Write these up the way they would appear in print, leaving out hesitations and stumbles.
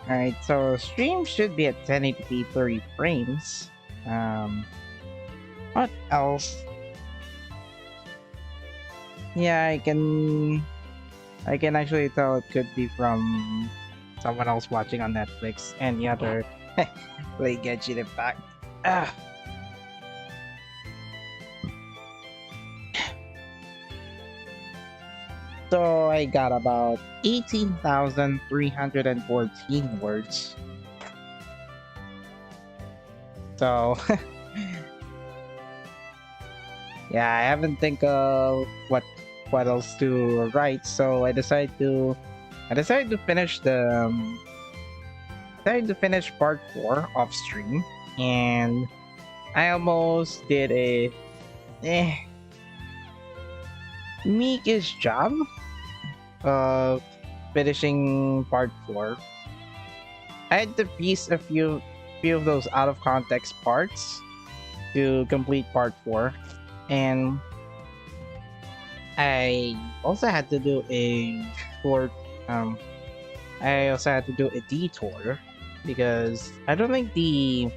Alright, so stream should be at 1080p 30 frames. Um, what else? Yeah, I can actually tell it could be from someone else watching on Netflix and the other play Genshin Impact. Ah. So I got about 18,314 words. So yeah, I haven't think of what else to write, so I decided to finish part 4 off stream, and I almost did a eh, meekish job of finishing part 4. I had to piece a few of those out of context parts to complete part 4, and I also had to do a short I also had to do a detour because I don't think the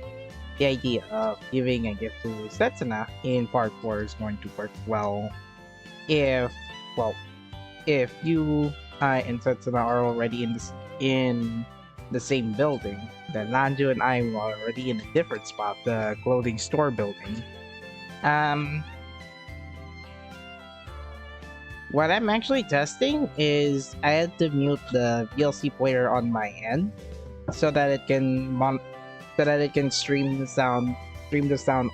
idea of giving a gift to Setsuna in part 4 is going to work well if well if you, I, and Setsuna are already in the same building. Then Nanju and I were already in a different spot, the clothing store building. What I'm actually testing is I had to mute the VLC player on my end so that it can stream the sound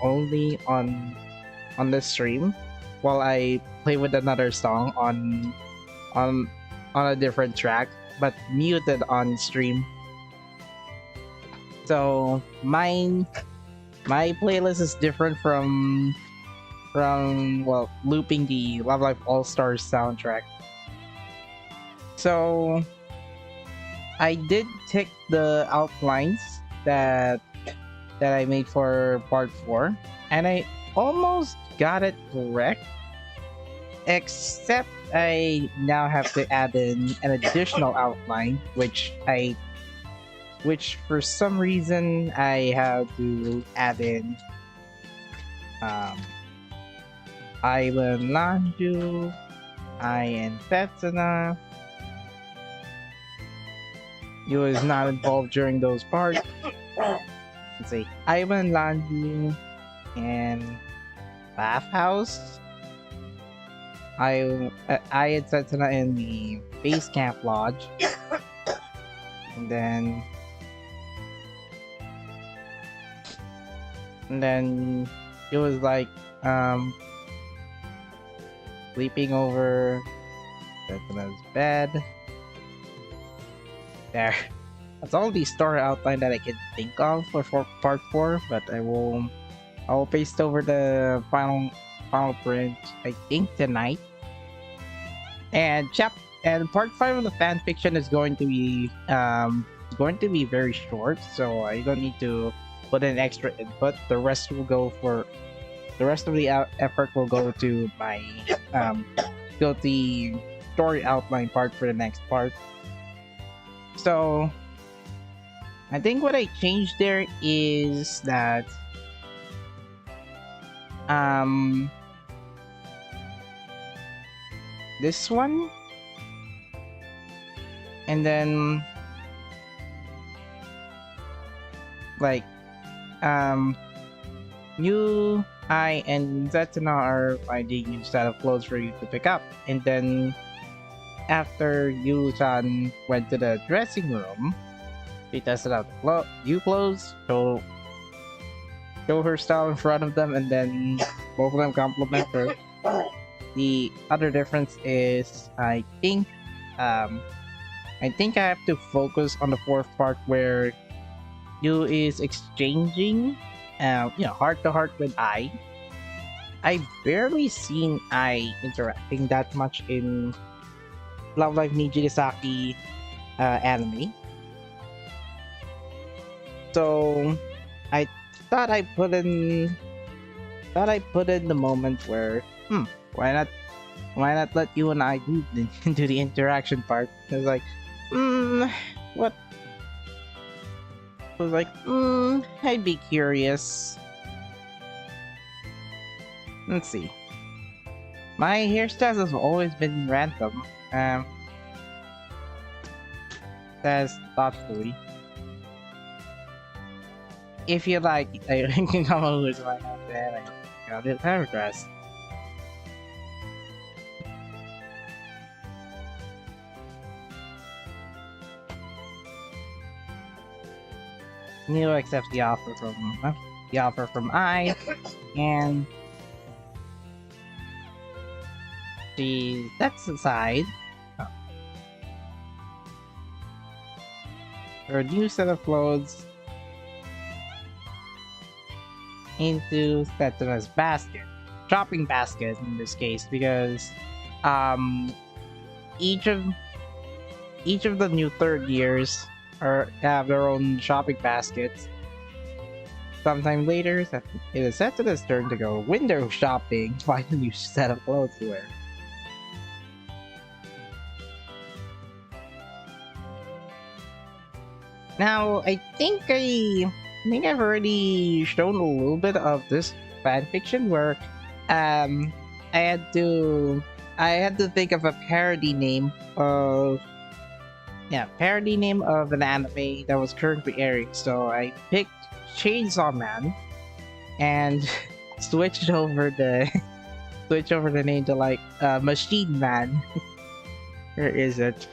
only on the stream while I play with another song on a different track, but muted on stream. So my playlist is different from looping the Love Life All Stars soundtrack. So I did tick the outlines that I made for part 4, and I almost got it correct, except I now have to add in an additional outline, which for some reason I have to add in Island Nanju, I and Setsuna. You was not involved during those parts. Let's see, Ivan Lanju and Bathhouse. I had Setsuna in the base camp lodge, and then it was like sleeping over Setsuna's bed. There. That's all the story outline that I can think of for part 4, but I will paste over the final print, I think, tonight. And part 5 of the fan fiction is going to be very short, so I don't need to put in extra input. The rest of the effort will go to my the story outline part for the next part. So I think what I changed there is that this one, and then like you, I, and Setsuna are finding new set of clothes for you to pick up, and then after Yu-chan went to the dressing room, she tested out the new clothes, show her style in front of them, and then both of them compliment her. The other difference is I think I have to focus on the fourth part where Yu is exchanging heart to heart with I. I've barely seen I interacting that much in Love Live Nijigasaki anime. So I thought I put in the moment where why Why not let you and I do do the interaction part? It's like, what? I was like, I'd be curious. Let's see. My hairstyles have always been random. Says thoughtfully. If you like, I can come over to my house and I got it hairdress. You accept the offer from I, and she sets aside her new set of clothes into Setsuna's basket, shopping basket in this case, because each of the new third years have their own shopping baskets. Sometime later, it is Setsuna's turn to go window shopping, find a new set of clothes to wear. Now, I think I've already shown a little bit of this fanfiction where I had to think of a parody name of an anime that was currently airing. So I picked Chainsaw Man and switched over the name to like Machine Man. Where is it?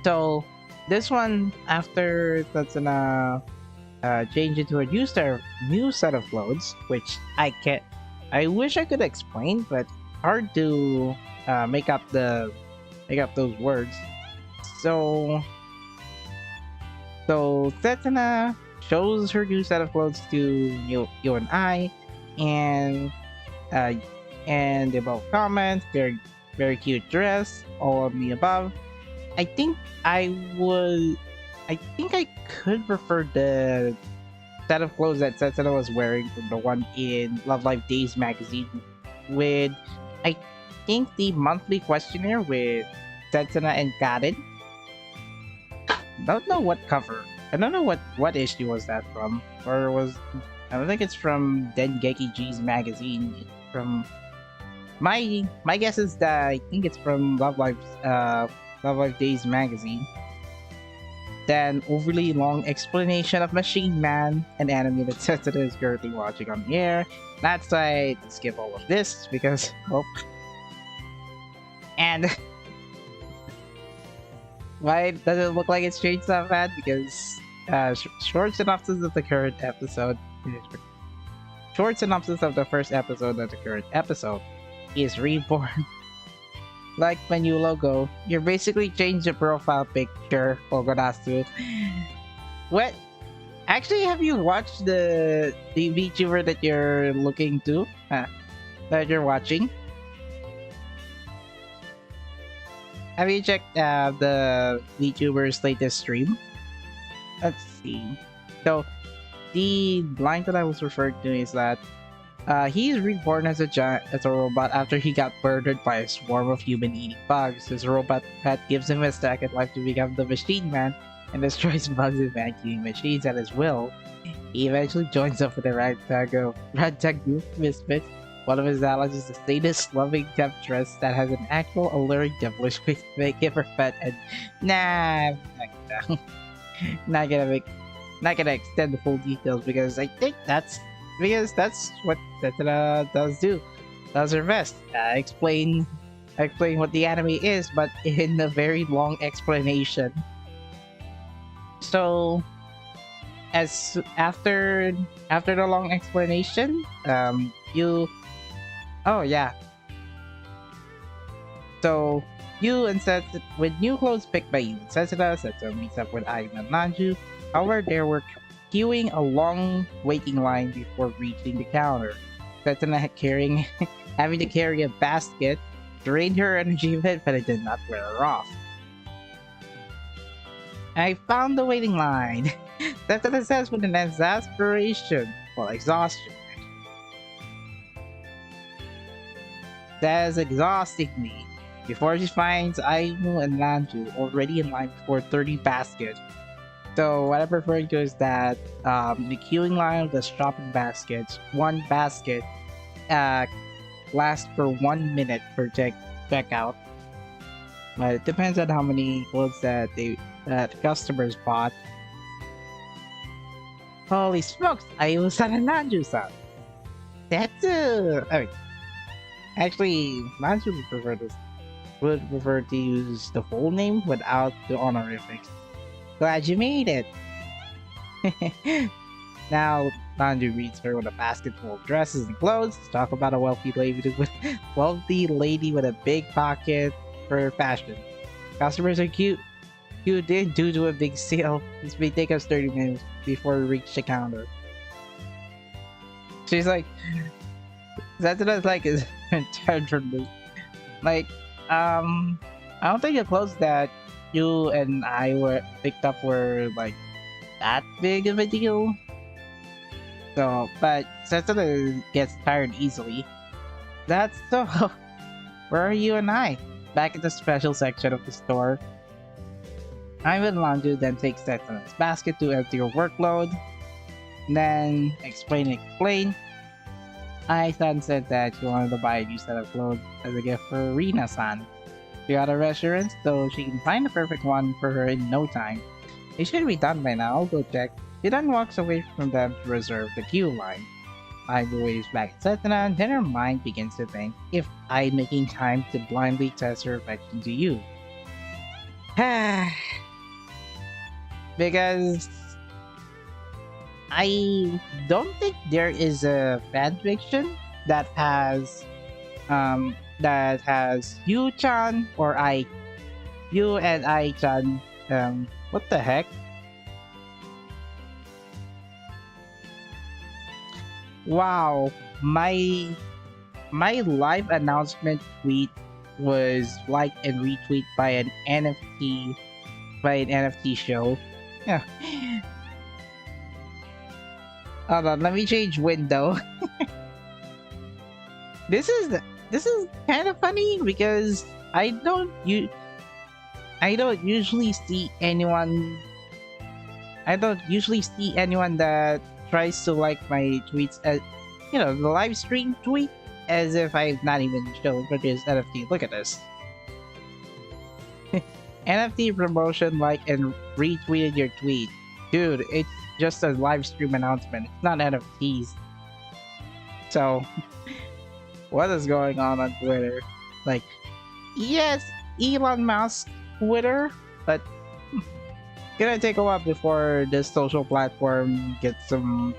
So this one, after Setsuna change into a new set of clothes, which I wish I could explain, but hard to make up those words. So Setsuna shows her new set of clothes to you and I, and they both comment, very very cute dress, all of the above. I think I could prefer the set of clothes that Setsuna was wearing from the one in Love Live Days magazine with, I think, the monthly questionnaire with Setsuna and Karen. Don't know what cover. I don't know what issue was that from, or I don't think it's from Dengeki G's magazine. It's from my guess is that I think it's from Love Live Days magazine. Then overly long explanation of Machine Man, an anime that Setsuna is currently watching on the air. That's why I skip all of this because and why does it look like it's changed that bad? Because short synopsis of the current episode. Short synopsis of the first episode of the current episode. He is reborn. Like my new logo, you're basically changed the profile picture, Pogonasu. What? Actually, have you watched the VTuber that you're looking to? That you're watching? Have you checked the VTuber's latest stream? Let's see. So, the line that I was referring to is that he's reborn as a robot after he got murdered by a swarm of human-eating bugs. His robot pet gives him a second life to become the Machine Man and destroys bugs and vacuuming machines at his will. He eventually joins up with a ragtag group of misfits. One of his allies is a sadist-loving temptress that has an actual alluring devilish face to make him her pet, and I'm not gonna extend the full details because I think that's what Setsuna does her best. Explain what the anime is, but in a very long explanation. So, as after the long explanation, So you and with new clothes picked by you, Setsuna meets up with Ayumu and Nanju. However, they were queuing a long waiting line before reaching the counter. Setsuna having to carry a basket drained her energy a bit, but it did not wear her off. I found the waiting line. Setsuna says with an exasperation. Well, exhaustion. says exhaustingly before she finds Ayumu and Lanju already in line for 30 baskets. So what I'm referring to is that the queuing line of the shopping baskets, one basket uh, lasts for 1 minute per checkout. But it depends on how many clothes that customers bought. Holy smokes! Ayumu-san and Nanju-san. That's actually Nanju would prefer to use the full name without the honorifics. Glad you made it. Now Nanju reads her with a basket full of dresses and clothes. Talk about a wealthy lady with a big pocket for fashion. Customers are cute. Queued in due to a big sale. This may take us 30 minutes before we reach the counter. She's like, that's what I was like is tired from this. Like, I don't think the clothes that you and I were picked up were like that big of a deal. So, but Setsuna gets tired easily. That's so. Where are you and I? Back in the special section of the store. I'm with Lanju, then takes Setsuna's basket to empty her workload. Then explain. Ai-san said that she wanted to buy a new set of clothes as a gift for Rina-san. She got a reassurance, so she can find the perfect one for her in no time. It should be done by now, I'll go check. She then walks away from them to reserve the queue line. I waves back at Setsuna, and then her mind begins to think, if I'm making time to blindly test her affection to you. Because I don't think there is a fanfiction that has Yu-chan or Yu and I-chan what the heck? Wow, my live announcement tweet was liked and retweeted by an NFT show. Yeah. Hold on, let me change window. This is kind of funny because I don't usually see anyone that tries to like my tweets as the live stream tweet as if I've not even shown for this NFT. Look at this. NFT promotion like and retweeted your tweet. Dude, it's just a live stream announcement. It's not NFTs. So, what is going on Twitter? Like, yes, Elon Musk Twitter, but gonna take a while before this social platform gets some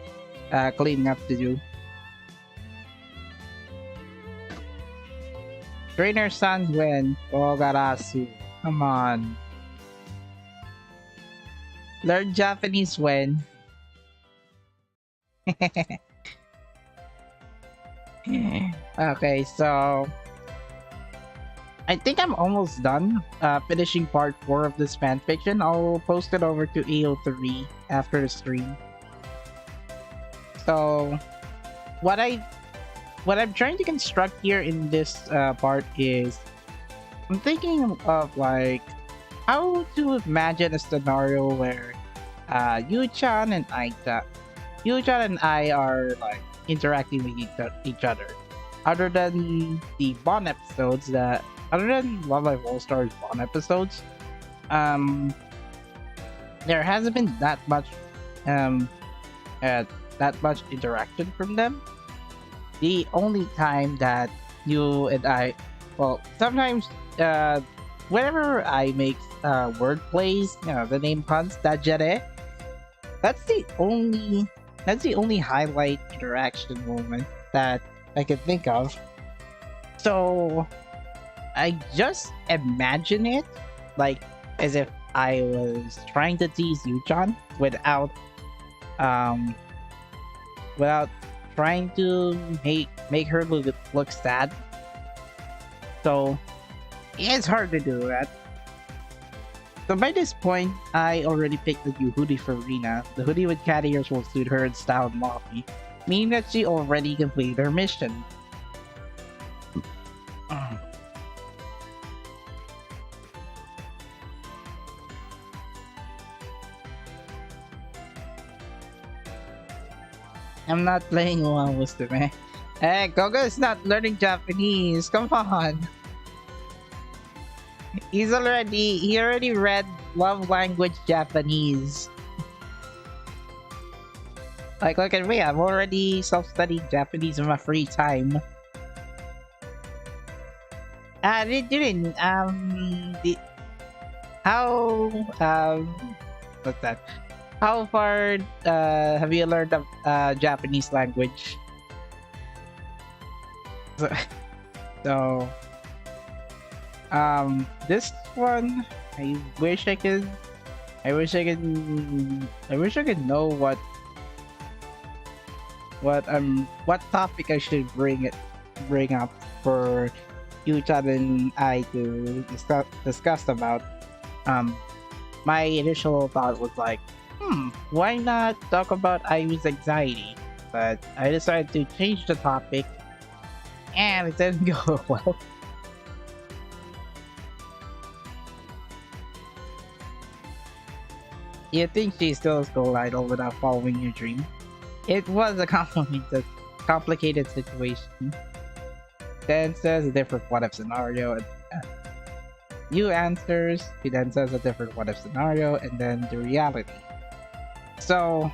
cleaning up to do. Trainer San Gwen Ogarasu. Come on. Learn Japanese when. Okay, so I think I'm almost done finishing part 4 of this fanfiction. I'll post it over to AO3 after the stream. So what I'm trying to construct here in this part is I'm thinking of like how to imagine a scenario where Yu-chan and I are like interacting with each other. Other than the Bond episodes other than Love Live All Stars Bond episodes, there hasn't been that much interaction from them. The only time that you and I, well, sometimes whenever I make word plays, the name puns, dajare, that's the only highlight interaction moment that I can think of. So I just imagine it like as if I was trying to tease Yu-chan without trying to make her look sad. So it's hard to do that. So by this point, I already picked the new hoodie for Rina. The hoodie with cat ears will suit her in style and lofty, meaning that she already completed her mission. I'm not playing one Musume. Hey, Gogo is not learning Japanese. Come on. He already read Love Language Japanese. Like, look at me. I'm already self-studying Japanese in my free time. Didn't, how, what's that? How far, have you learned Japanese language? So, this one, I wish I could, I wish I could know what topic I should bring up for Yuchan and I to discuss about. My initial thought was like, why not talk about Ayu's anxiety? But I decided to change the topic, and it didn't go well. You think she's still a school idol without following your dream? It was a complicated situation. Then says a different what if scenario, and you answers, he then says a different what if scenario, and then the reality. So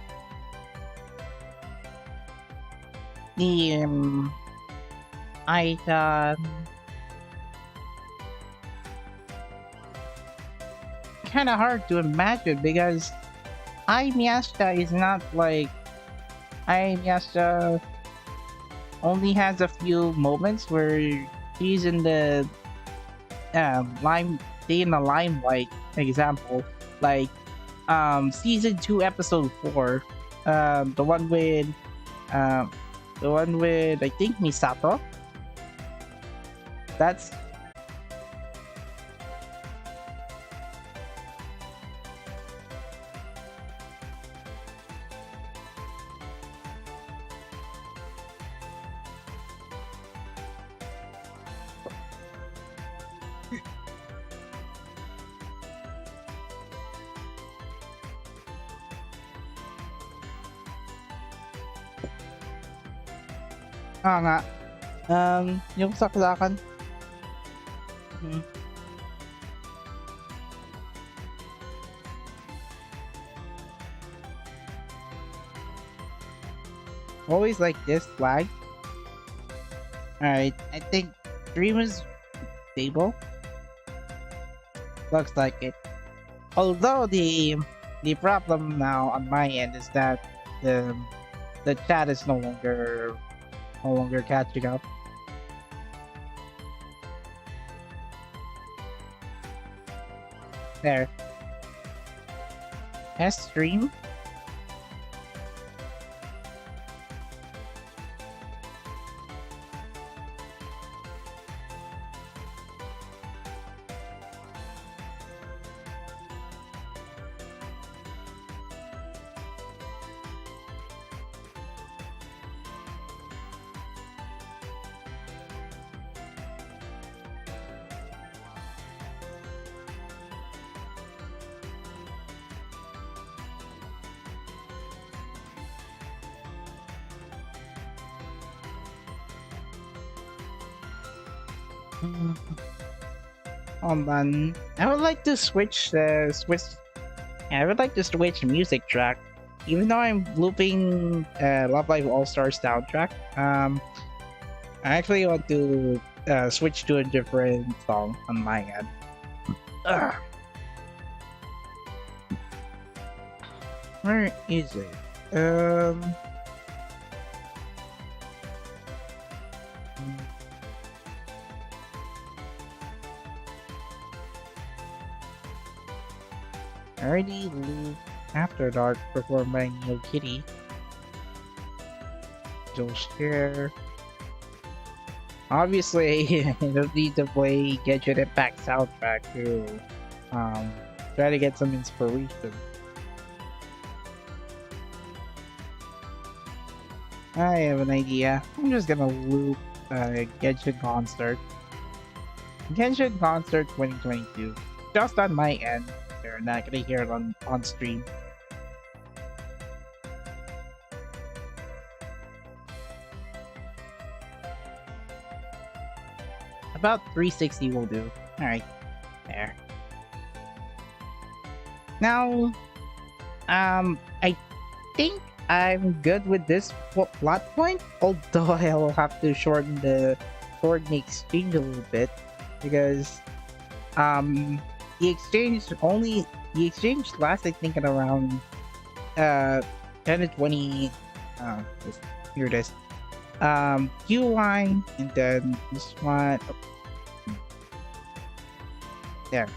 the I kind of hard to imagine because Miyashita is not like Miyashita only has a few moments where she's in the limelight. Example, like season 2 episode 4, the one with I think Misato. That's nga. Yung saksakan. Always like this flag. Alright, I think stream is stable. Looks like it. Although the problem now on my end is that the chat is no longer catching up. There. S stream. Hold on. I would like to switch I would like to switch music track. Even though I'm looping Love Live All Stars soundtrack, I actually want to switch to a different song on my end. Ugh. Where is it? Already loop After Dark performed by Neo Kitty. Don't share. Obviously, I don't need to play Genshin Impact soundtrack to try to get some inspiration. I have an idea. I'm just gonna loop Genshin Concert. Genshin Concert 2022. Just on my end. They're not gonna hear it on stream. About 360 will do. Alright, there. Now, I think I'm good with this plot point, although I'll have to shorten the exchange a little bit because the exchange lasts I think at around 10 to 20 here it is. Q line and then this one there.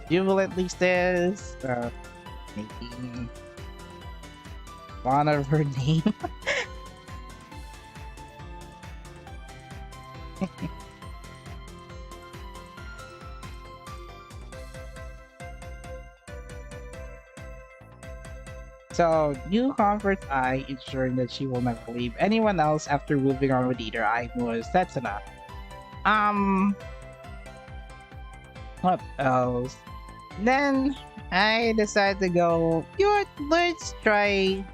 Jubilantly says making fun of her name. So, Yu comforts Ai, ensuring that she will never leave anyone else after moving on with either Ayumu or Setsuna. What else? Then I decide to go, you know what, let's try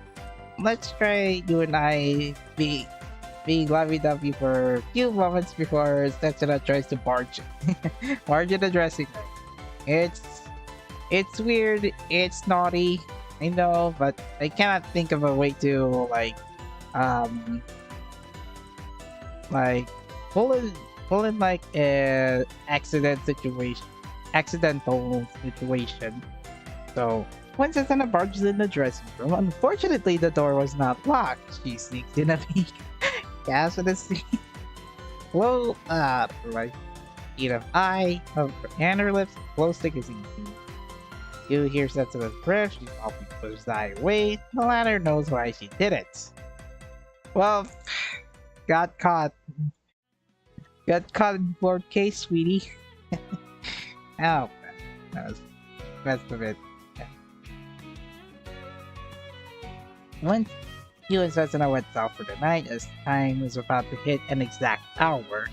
you and I being lovey-dovey for a few moments before Setsuna tries to barge in the dressing room. It's weird, it's naughty, I know, but I cannot think of a way to pull in like a accidental situation. So when Setsuna barges in the dressing room, unfortunately the door was not locked. She sneaks in a peek, gasps at the scene. Low right eye and her lips close to kissing. You hear Setsuna's breath, she softly pushes the eye away. The latter knows why she did it. Well, got caught. Got caught in board case, sweetie. Oh, that was the rest of it. Yeah. Once you and Setsuna went out for the night, as time was about to hit an exact hour,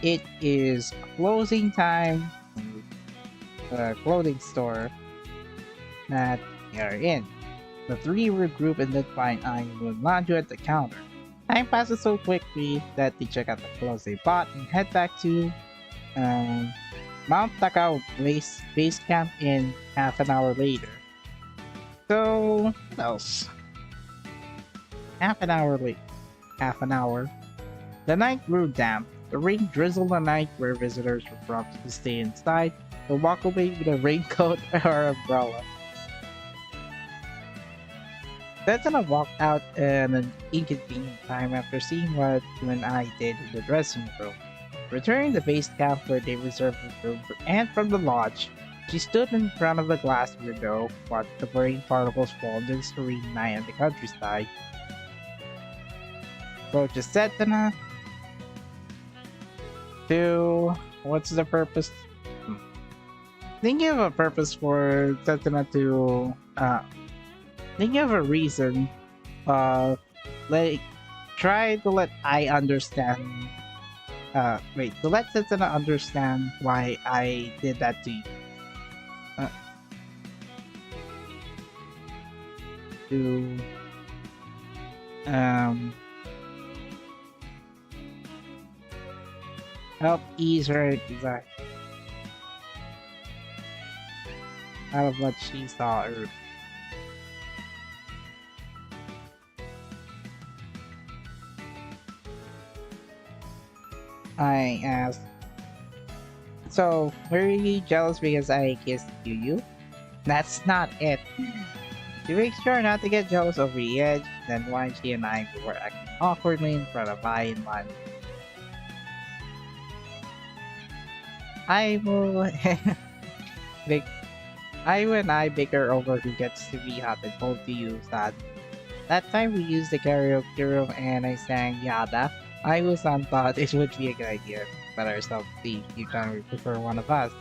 it is closing time. The clothing store that they are in. The three regroup and then find Ayumu and Manju at the counter. Time passes so quickly that they check out the clothes they bought and head back to Mount Takao base camp in half an hour later. So, what else? Half an hour. The night grew damp. The rain drizzled the night where visitors were prompted to stay inside or walk away with a raincoat or umbrella. Setsuna walked out at an inconvenient time after seeing what you and I did in the dressing room. Returning to base camp where they reserved a room and from the lodge, she stood in front of the glass window, watched the rain particles fall into the serene night in the countryside. Approaches Setsuna to... what's the purpose? Thinking of a purpose for Setsuna to... thinking of a reason, try to let I understand, to let Setsuna understand why I did that to you. To, help ease her anxiety out of what she saw earlier. I asked, so were you jealous because I kissed you? That's not it. To make sure not to get jealous over the edge, then why she and I were acting awkwardly in front of I and Manju. I will and I bicker over who gets to be hot and cold to you, sad. That time we used the karaoke room and I sang Yada. I was on thought it would be a good idea, but ourselves see you can prefer one of us.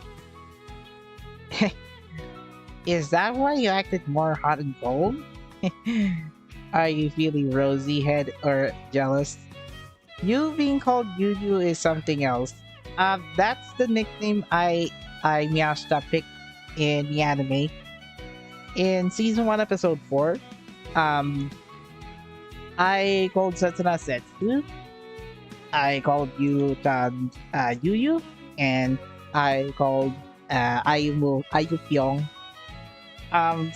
Is that why you acted more hot and cold? Are you feeling rosy head or jealous? You being called Yuju is something else. That's the nickname I Miyashita picked in the anime. In season 1 episode 4, I called Setsuna Setsu. I called Yu-chan Yuyu, and I called Ayumu Ayupyong. Um,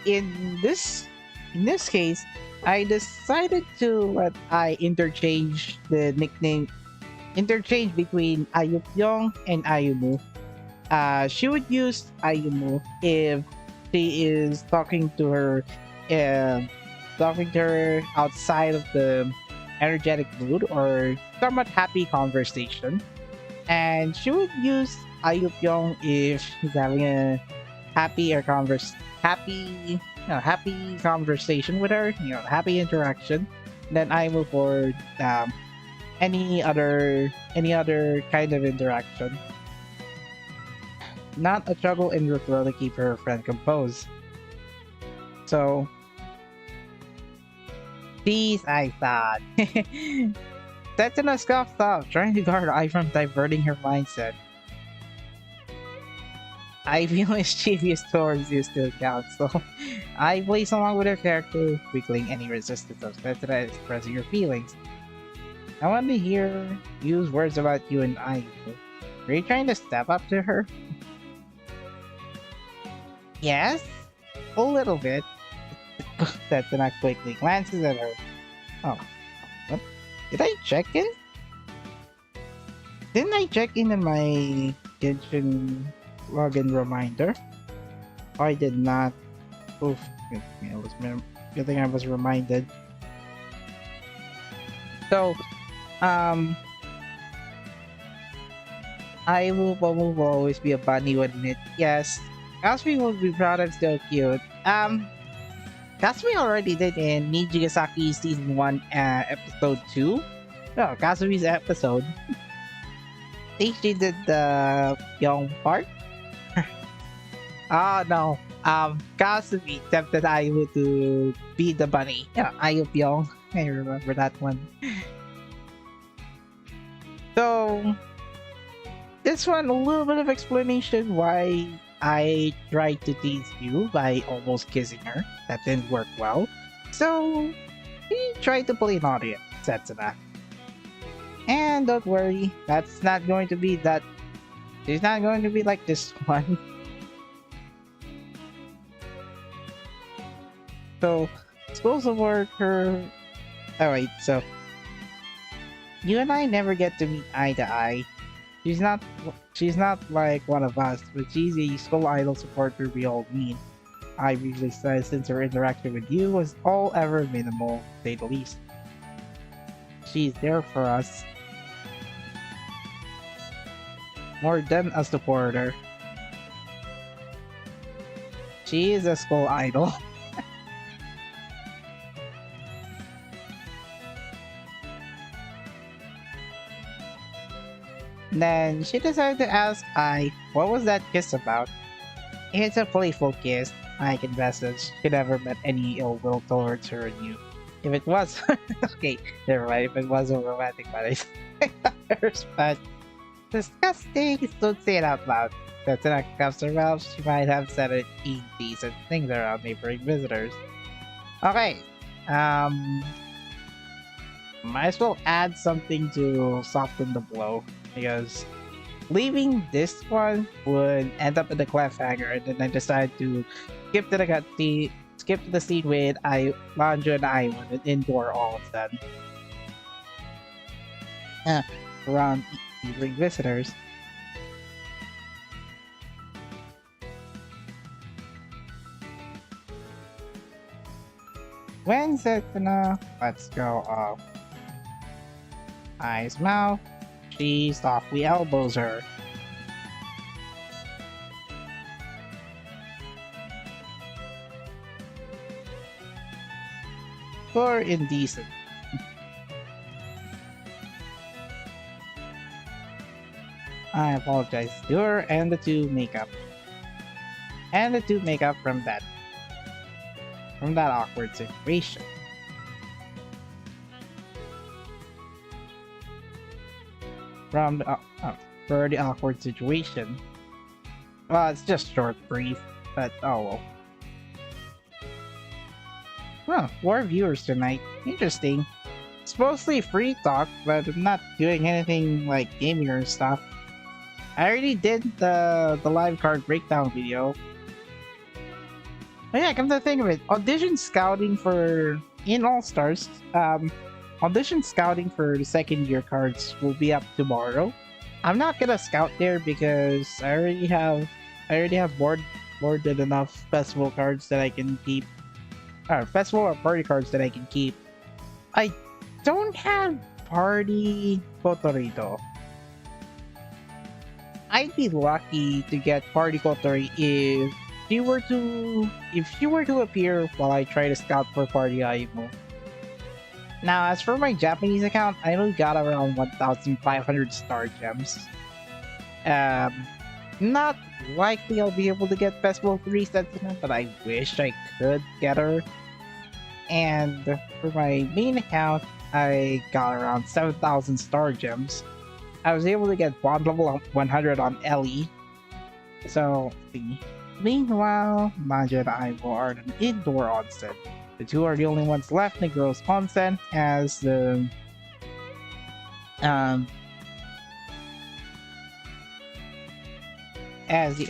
in this in this case, I decided to let I interchange between Ayupyong and Ayumu. She would use Ayumu if she is uh, talking to her outside of the energetic mood or somewhat happy conversation. And she would use Ayupyong if she's having a happy conversation with her, happy interaction. Then I move forward any other kind of interaction. Not a struggle in referral to keep her friend composed. So, these I thought. Tetsuno scoffed off, trying to guard Ai from diverting her mindset. I feel mischievous towards you still counts, so I plays along with her character, weakling any resistance of Setsuna expressing her feelings. I want to hear use words about you and I. Are you trying to step up to her? Yes, a little bit. Setsuna quickly glances at her. Oh, what? Did I check in? Didn't I check in my kitchen login reminder? Oh, I did not. Oof. Good thing I was reminded. So, I will always be a bunny, wouldn't it? Yes. Kasumi will be proud I'm still cute. Kasumi already did in Nijigasaki season 1 episode 2. No, Kasumi's episode. I think she did the young part. Oh no. Kasumi tempted Ayu to be the bunny. Yeah, Ayu Pyong. I remember that one. So this one, a little bit of explanation why I tried to tease you by almost kissing her. That didn't work well. So he tried to play naughty at Setsuna. And don't worry, that's not going to be that. She's not going to be like this one. So, supposed to work her. Alright, so. You and I never get to meet eye to eye. She's not like one of us, but she's a school idol supporter we all need. I usually said since her interaction with you was all ever minimal, to say the least. She's there for us. More than a supporter. She is a school idol. Then she decided to ask I, what was that kiss about? It's a playful kiss. I confess that she never met any ill will towards her and you. If it was, okay, never mind. If it wasn't romantic, but I respect. Disgusting. Don't say it out loud. That's an comes her mouth. She might have said it indecent things around neighboring visitors. Okay. Might as well add something to soften the blow because leaving this one would end up in the cliffhanger, and then I decided to skip to the scene with Manjo and I when an indoor all of them. Around neighboring visitors. When Setsuna lets go of Ai's mouth, she softly elbows her. For indecent. I apologize to her and the two make up. And the two make up from that awkward situation. From the for the awkward situation. Well, it's just short, brief, but oh well. Huh, more viewers tonight. Interesting. It's mostly free talk, but I'm not doing anything like gaming or stuff. I already did the live card breakdown video. Oh yeah, come to think of it, audition scouting for in All Stars, audition scouting for the second year cards will be up tomorrow. I'm not gonna scout there because I already have more than enough festival cards that I can keep. Festival or party cards that I can keep. I don't have party Kotori though. I'd be lucky to get party Kotori if she were to appear while I try to scout for party Ayumu. Now, as for my Japanese account, I only got around 1,500 star gems. Um, Not likely I'll be able to get Festival 3 Setsuna, but I wish I could get her. And for my main account, I got around 7,000 star gems. I was able to get bond level 100 on Ellie. So, see. Meanwhile, Manja and I are in an indoor onsen. The two are the only ones left in the girls' onsen as the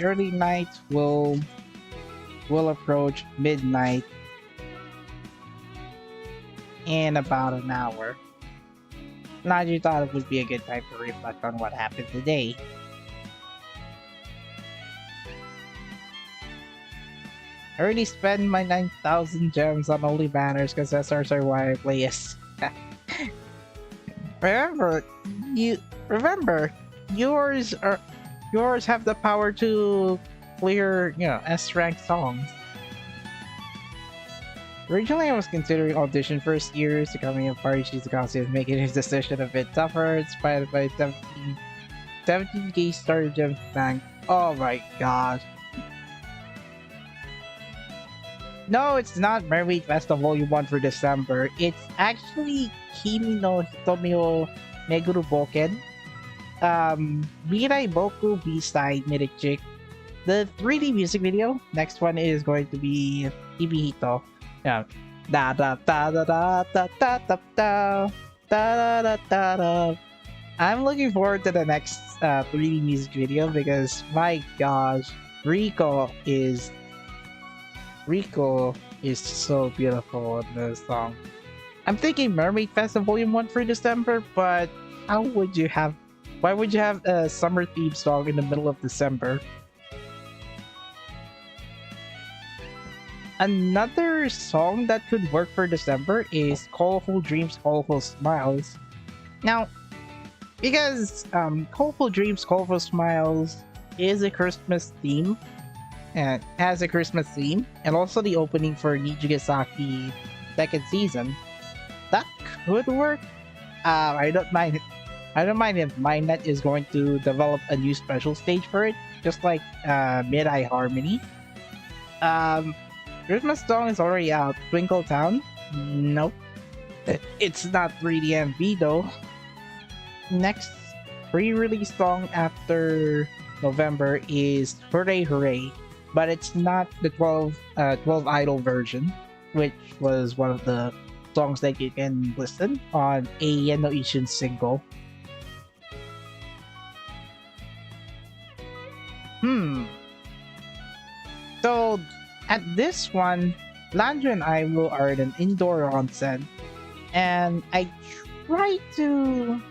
early night will approach midnight in about an hour. Naji thought it would be a good time to reflect on what happened today. I already spent my 9,000 gems on only banners because SRs are why I play as. remember, yours have the power to clear, S rank songs. Originally, I was considering audition first years to coming in party. Nijigasaki is making his decision a bit tougher, inspired by 17k star gem bank. Oh my god. No, it's not Mermaid Festival Volume 1 for December. It's actually Kimi no Hitomi wo Meguru Boken. Mirai Boku B-side Midicchick. The 3D music video. Next one is going to be Hibihito. Yeah. Da da da da da da da da da da da da da. I'm looking forward to the next 3D music video because my gosh, Rico is so beautiful in the song. I'm thinking Mermaid Festival Volume 1 for December, but why would you have a summer theme song in the middle of December? Another song that could work for December is Colorful Dreams, Colorful Smiles. Now, because Colorful Dreams, Colorful Smiles is a Christmas theme, and has a Christmas theme, and also the opening for Nijigasaki second season, that could work. I don't mind if MyNet is going to develop a new special stage for it, just like Mid-Eye Harmony. Christmas song is already out. Twinkle Town? Nope. It's not 3D MV though. Next pre-release song after November is Hooray Hooray, but it's not the 12 Idol version, which was one of the songs that you can listen on a no Ishin single. So at this one, Landra and I are in an indoor onsen, and I try to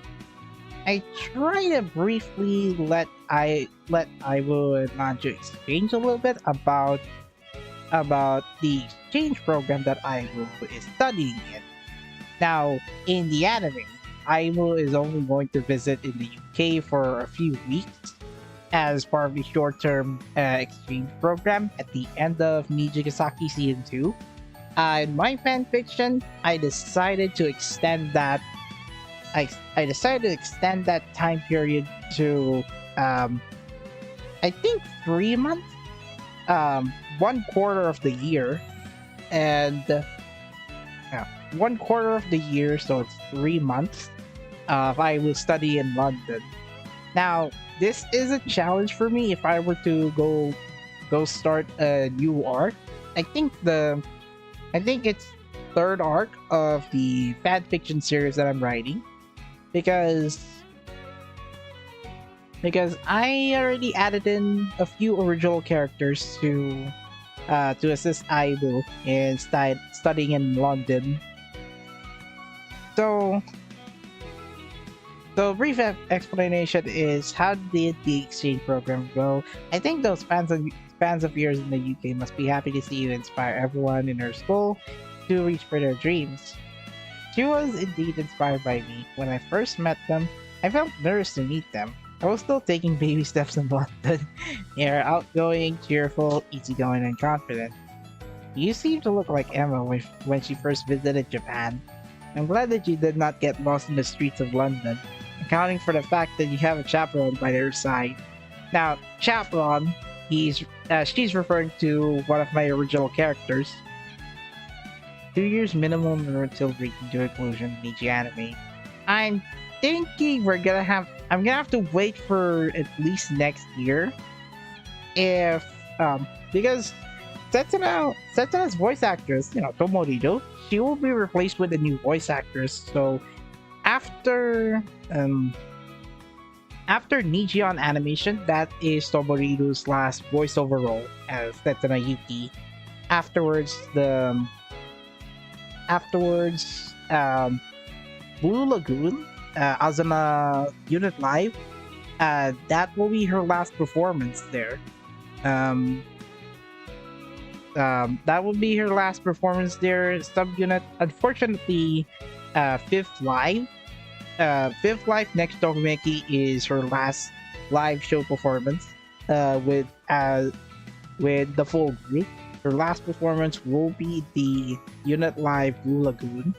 briefly let Ivo and Landra exchange a little bit about the exchange program that Ivo is studying in. Now, in the anime, Ivo is only going to visit in the UK for a few weeks as part of the short-term exchange program at the end of Nijigasaki Season 2. In my fanfiction, I decided to extend that. I decided to extend that time period to, I think 3 months, 1/4 of the year, and 1/4 of the year, so it's 3 months. I will study in London. Now, this is a challenge for me if I were to go start a new arc. I think third arc of the fanfiction series that I'm writing because I already added in a few original characters to assist Aibu in studying in London. So the brief explanation is, how did the exchange program go? I think those fans of yours in the UK must be happy to see you inspire everyone in her school to reach for their dreams. She was indeed inspired by me. When I first met them, I felt nervous to meet them. I was still taking baby steps in London. They are outgoing, cheerful, easygoing, and confident. You seem to look like Emma when she first visited Japan. I'm glad that you did not get lost in the streets of London, accounting for the fact that you have a chaperone by your side. Now, chaperone, she's referring to one of my original characters. 2 years minimum until reaching to inclusion in Niji Anime. I'm thinking I'm gonna have to wait for at least next year, if because Setsuna's voice actress, Tomorido, she will be replaced with a new voice actress. So after Niji on animation, that is Tomorido's last voiceover role as Setsuna Yuki. Afterwards, Blue Lagoon, Azuma Unit Live, that will be her last performance there. That will be her last performance there. Subunit, unfortunately, Fifth Live next Dokumeki is her last live show performance with the full group. Her last performance will be the Unit Live Blue Lagoon.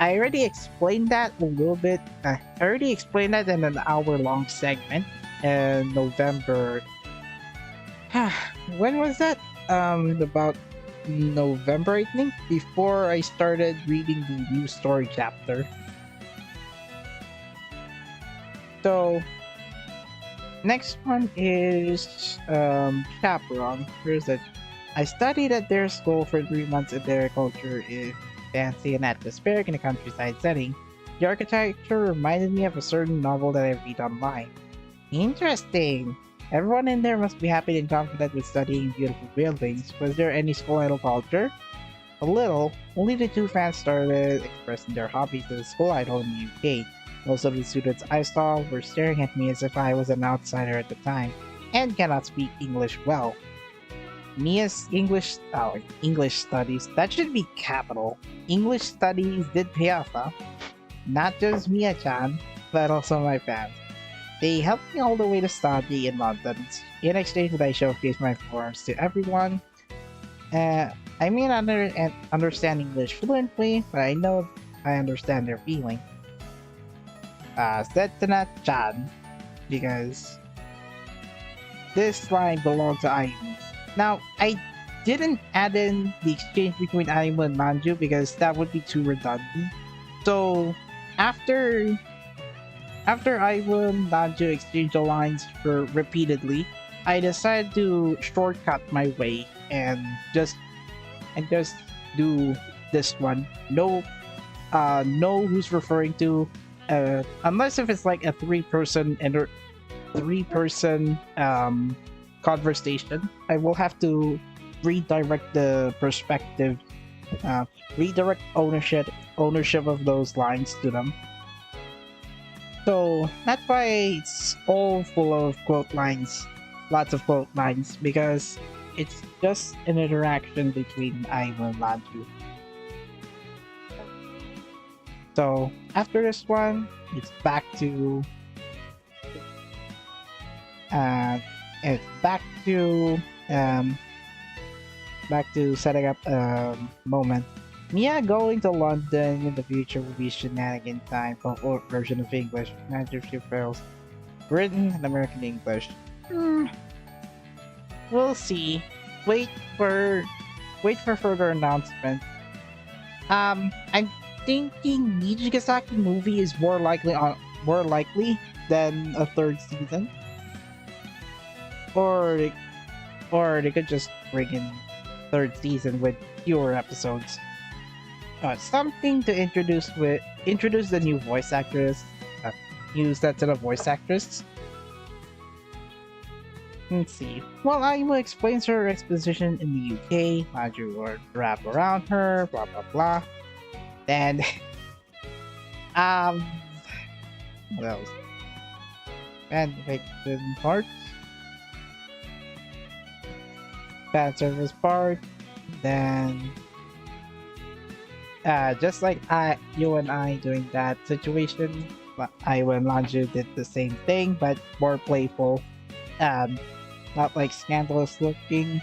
I already explained that a little bit. I already explained that in an hour-long segment in November. When was that? About November, I think, before I started reading the new story chapter. So, next one is Chaperone. Here's it. I studied at their school for 3 months, and their culture is fancy and atmospheric in a countryside setting. The architecture reminded me of a certain novel that I read online. Interesting. Everyone in there must be happy and confident with studying beautiful buildings. Was there any school idol culture? A little. Only the two fans started expressing their hobbies to the school idol in the UK. Most of the students I saw were staring at me as if I was an outsider at the time, and cannot speak English well. Mia's English studies, that should be capital. English studies did pay off, huh? Not just Mia-chan, but also my fans. They helped me all the way to study in London. In exchange, I showcased my performance to everyone. I may not understand English fluently, but I know I understand their feeling. Setsuna-chan, because this line belonged to Ayumu. Now, I didn't add in the exchange between Ayumu and Manju because that would be too redundant. So, after Ayumu and Manju exchanged the lines repeatedly, I decided to shortcut my way and just do this one. Know who's referring to, unless if it's like a three-person conversation, I will have to redirect the perspective, redirect ownership of those lines to them. So that's why it's all full of quote lines, lots of quote lines, because it's just an interaction between Ayumu and Manju. So after this one, it's back to setting up a moment. Mia going to London in the future will be shenanigan time for version of English. Imagine if she fails. Written in American English. We'll see. Wait for further announcements. I'm thinking Nijigasaki movie is more likely than a third season. Or they could just bring in third season with fewer episodes. something to introduce the new voice actress. Use that to the voice actress. Let's see. Well, Ayumu explains her exposition in the UK. Maju will wrap around her. Blah blah blah. Then, um, what else? Fanfiction part. Fan service part. Then, just like you and I doing that situation, I and Lanju did the same thing, but more playful. Not like scandalous looking.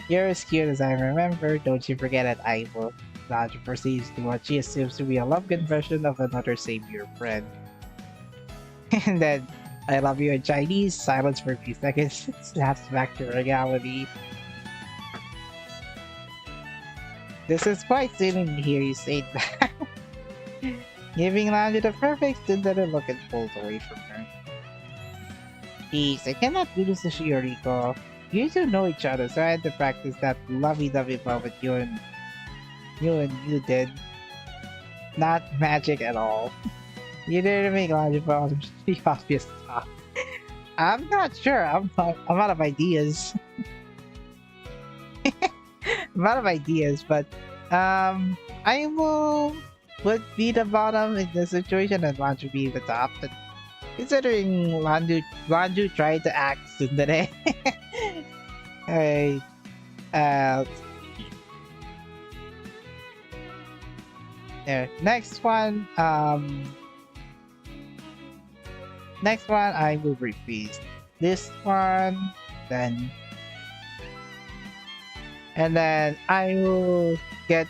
You're as cute as I remember. Don't you forget it, Ivo. Lanju proceeds to what she assumes to be a love confession of another savior friend. And then, I love you in Chinese. Silence for a few seconds. Snaps back to reality. This is quite soothing to hear you say that. Giving Lanju the perfect Cinderella look and pulls away from her. Please, I cannot do this to Shioriko. You two know each other, so I had to practice that lovey-dovey moment you did. Not magic at all. You didn't make Lanju fall the obvious stuff. I'm not sure. I'm out of ideas. I'm out of ideas, but I would be the bottom in this situation and Lanju be the top. But considering Lanju tried to act tsundere, I there. Next one I will repeat. This one, then. And then I will got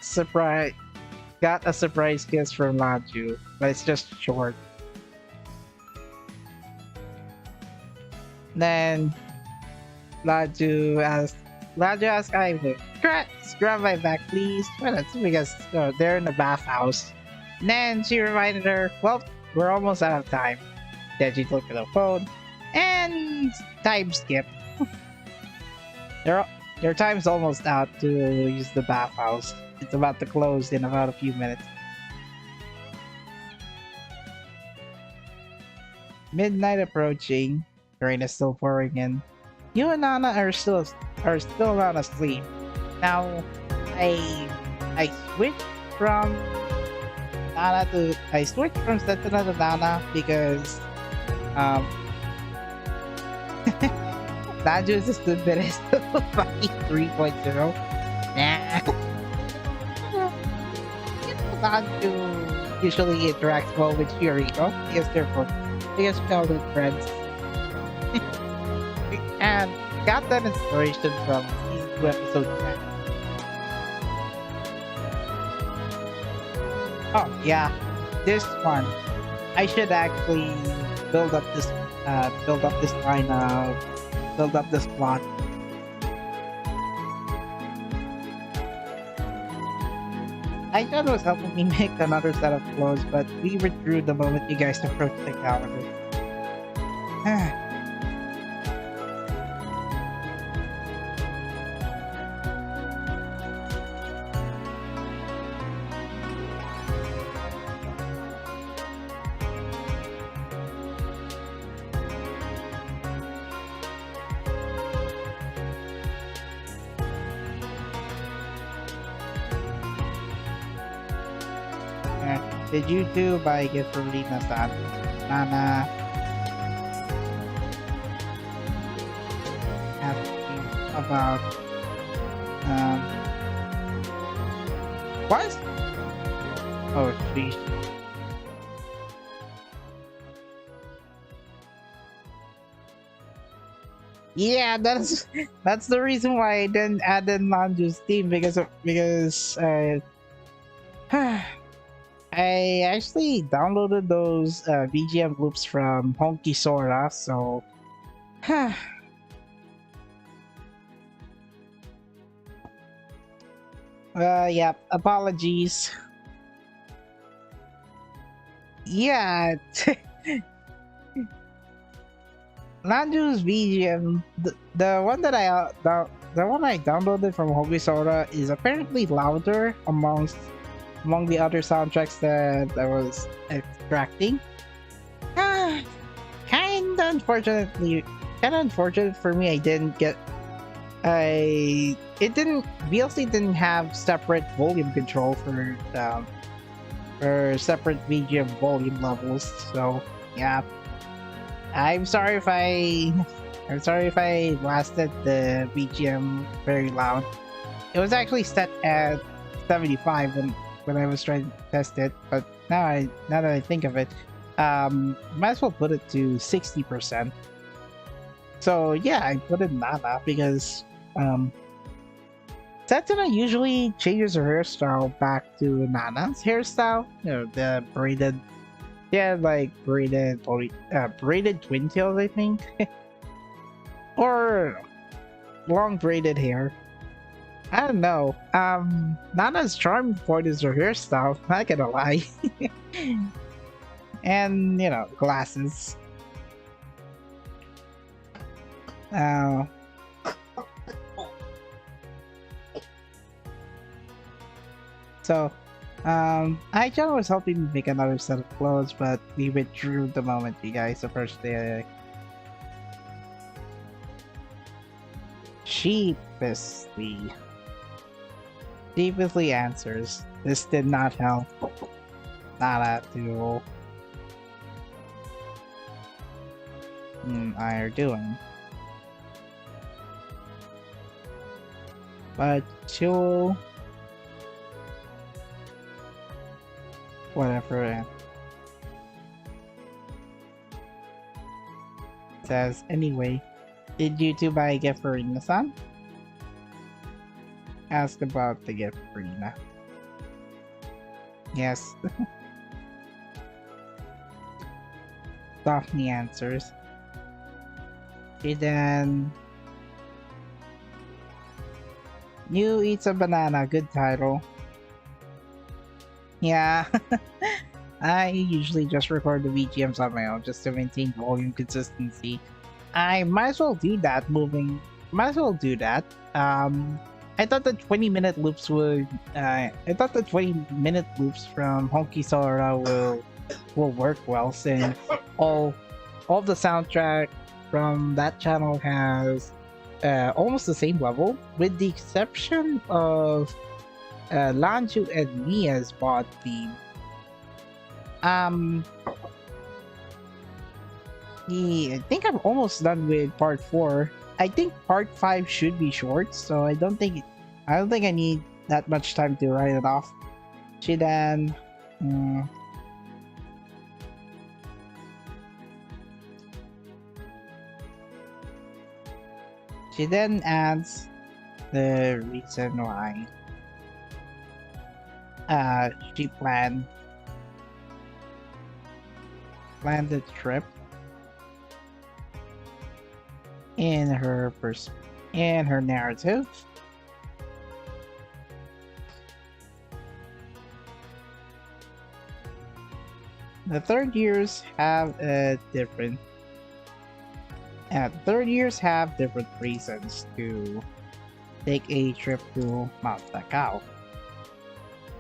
a surprise kiss from Lanju, but it's just short. Then Lanju asks Ivo, grab my back please. Well, that's because they're in the bathhouse. And then she reminded her, well, we're almost out of time. Then she looked at the phone and time skip. Your time's almost out to use the bathhouse. It's about to close in about a few minutes. Midnight approaching. Rain is still pouring in. You and Nana are still not asleep. Now, I switched from Setsuna to Nana because Lanju is a student is still fucking 3.0. Nah. Lanju usually interacts well with Shioriko because they're childhood friends. And got that inspiration from season 2 episode 10. Oh yeah, this one. I should actually build up this line of build up this plot. I thought it was helping me make another set of clothes, but we withdrew the moment you guys approached the calendar. Did you two buy a gift for Rina-san? Nana asking about what? Oh jeez. Yeah, that's the reason why I didn't add in Lanju's team because I actually downloaded those BGM loops from Honky Sora, so yeah, apologies. Yeah, Lanju's BGM, the one that I the one I downloaded from Hogisora is apparently louder among the other soundtracks that I was extracting. Ah, kind of unfortunate for me. I didn't get. I it didn't VLC didn't have separate volume control for separate VGM volume levels. So yeah, I'm sorry if I I'm sorry if I blasted the BGM very loud. It was actually set at 75 when I was trying to test it, but now that I think of it, might as well put it to 60%. So yeah, I put in Nana because Setsuna usually changes her hairstyle back to Nana's hairstyle. You know, the braided, yeah, like braided twin tails, I think. Or long braided hair. I don't know. Nana's charm point is her hairstyle, not gonna lie. And, you know, glasses. So, Aijan was helping me make another set of clothes, but we withdrew the moment you guys approached the sheepishly answers. This did not help Nana to I are doing. But she'll whatever says anyway. Did you two buy a gift for Rina-san? Ask about the gift for Rina. Yes. Daphne answers. She then You eats a banana, good title. Yeah. I usually just record the VGMs on my own just to maintain volume consistency. I might as well do that might as well do that. I thought the 20-minute loops would I thought the 20-minute loops from Honky Sora will work well since all the soundtrack from that channel has almost the same level, with the exception of Lanju and Mia's bot theme. Yeah, I think I'm almost done with part 4. I think part 5 should be short, so I don't think I need that much time to write it off. She then she then adds the reason why she planned the trip in her narrative. The third years have different reasons to take a trip to Mount Takao.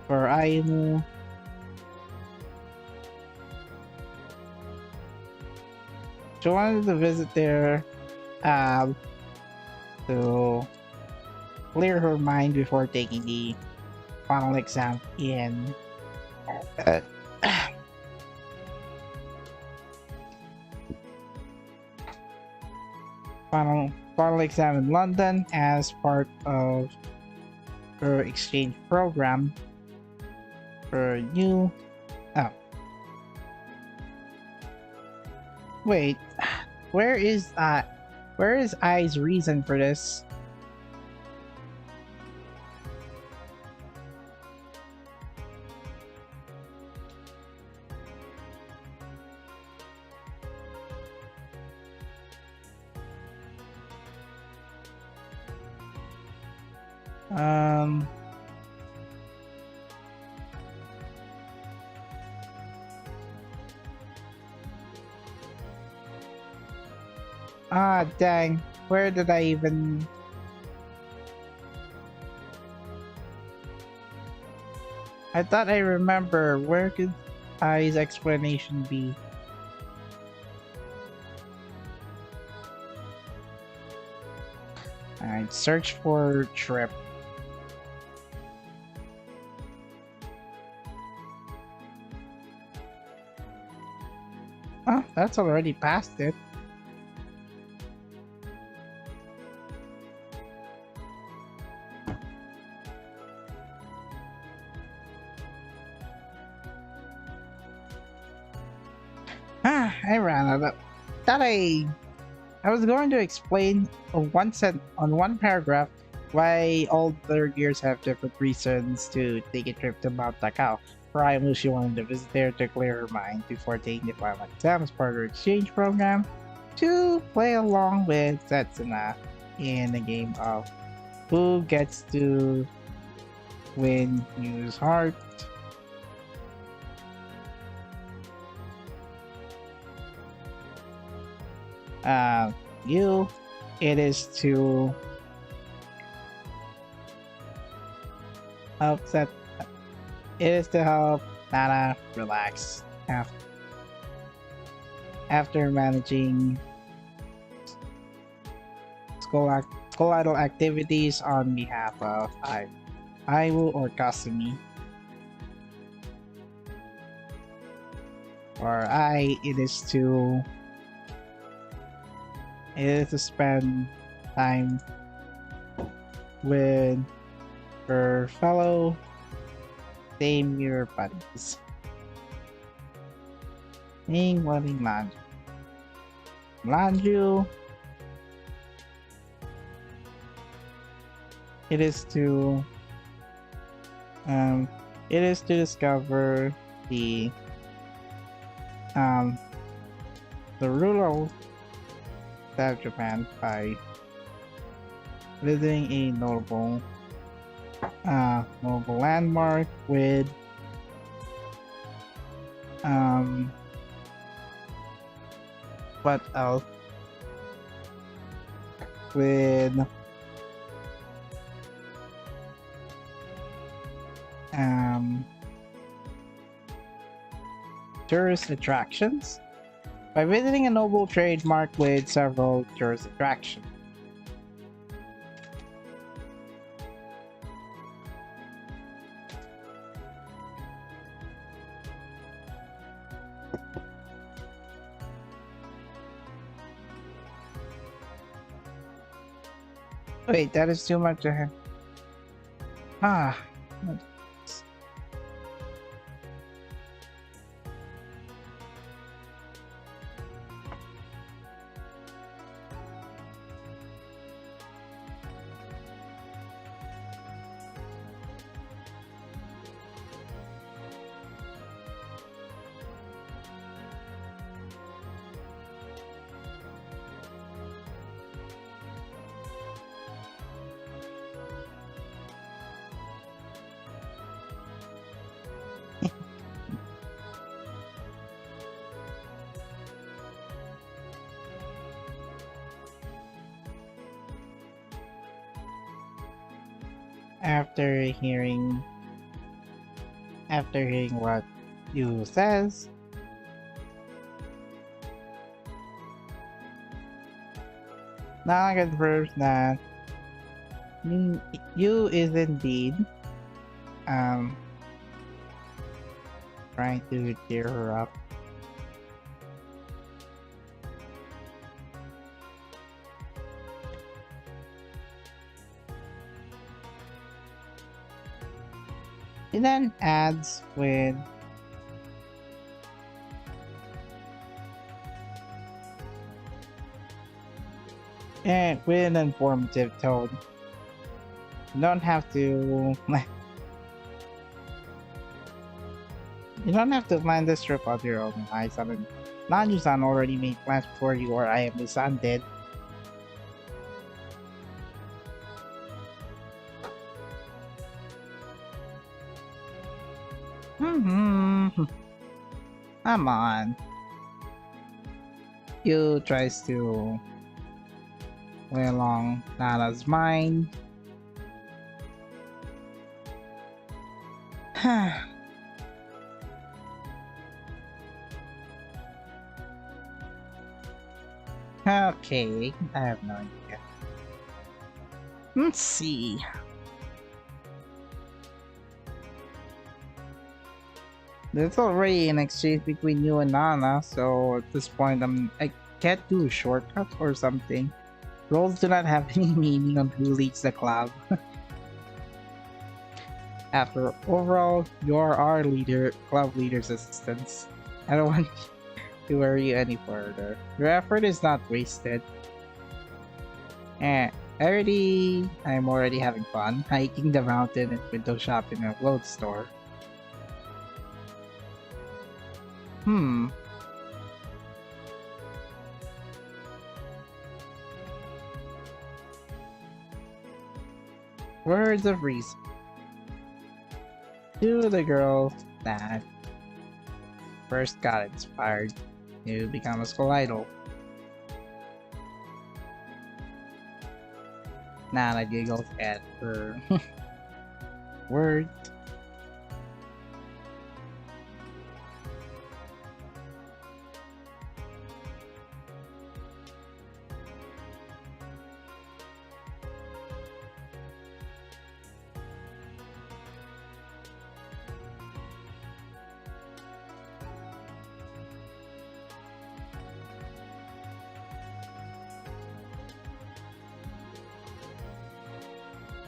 For Ayumu, she wanted to visit there to clear her mind before taking the final exam in final exam in London as part of her exchange program for new. Oh, wait, where is I's reason for this? Ah, dang. Where did I even... I thought I remember. Where could I's explanation be? Alright, search for trip. Oh, that's already past it. I ran out of that. I was going to explain on one paragraph why all third years have different reasons to take a trip to Mount Takao. For Ayumu, she wanted to visit there to clear her mind before taking the final exam as part of her exchange program to play along with Setsuna in a game of who gets to win Yu's heart. You, it is to help set. It is to help Nana relax after managing school idol activities on behalf of Aiwu or Kasumi. For it is to spend time with her fellow same year buddies. Ning Waling Lanju. Lanju. It is to discover the rural side of Japan by visiting a notable landmark with what else? With tourist attractions by visiting a noble trademark with several tourist attractions. Wait, that is too much ahead. Ah. After hearing what Yu says, Nana confirms that Yu is indeed trying to cheer her up. He then adds with an informative tone. You don't have to plan this trip on your own. Nanju-san already made plans before you or Ayame-san did. Come on. Yu tries to play along Nana's mind. Okay, I have no idea. Let's see. There's already an exchange between you and Nana, so at this point I can't do a shortcut or something. Roles do not have any meaning on who leads the club. After overall, you're our leader, club leader's assistants. I don't want to worry you any further. Your effort is not wasted. I'm already having fun hiking the mountain and window shopping in a clothes store. Words of reason. To the girl that first got inspired to become a school idol. Nana giggles at her words.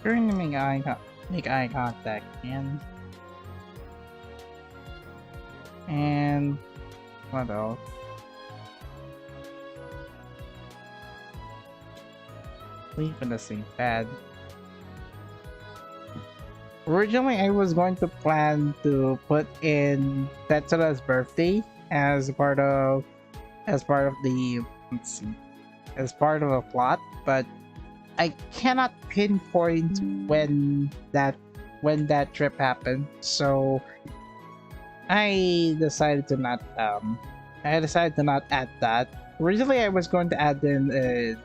Trying to make eye contact and what else? Sleep in the same bed. Originally, I was going to plan to put in Tetsuda's birthday as part of the as part of a plot, but I cannot pinpoint when that trip happened, so I decided to not add that. Originally, I was going to add in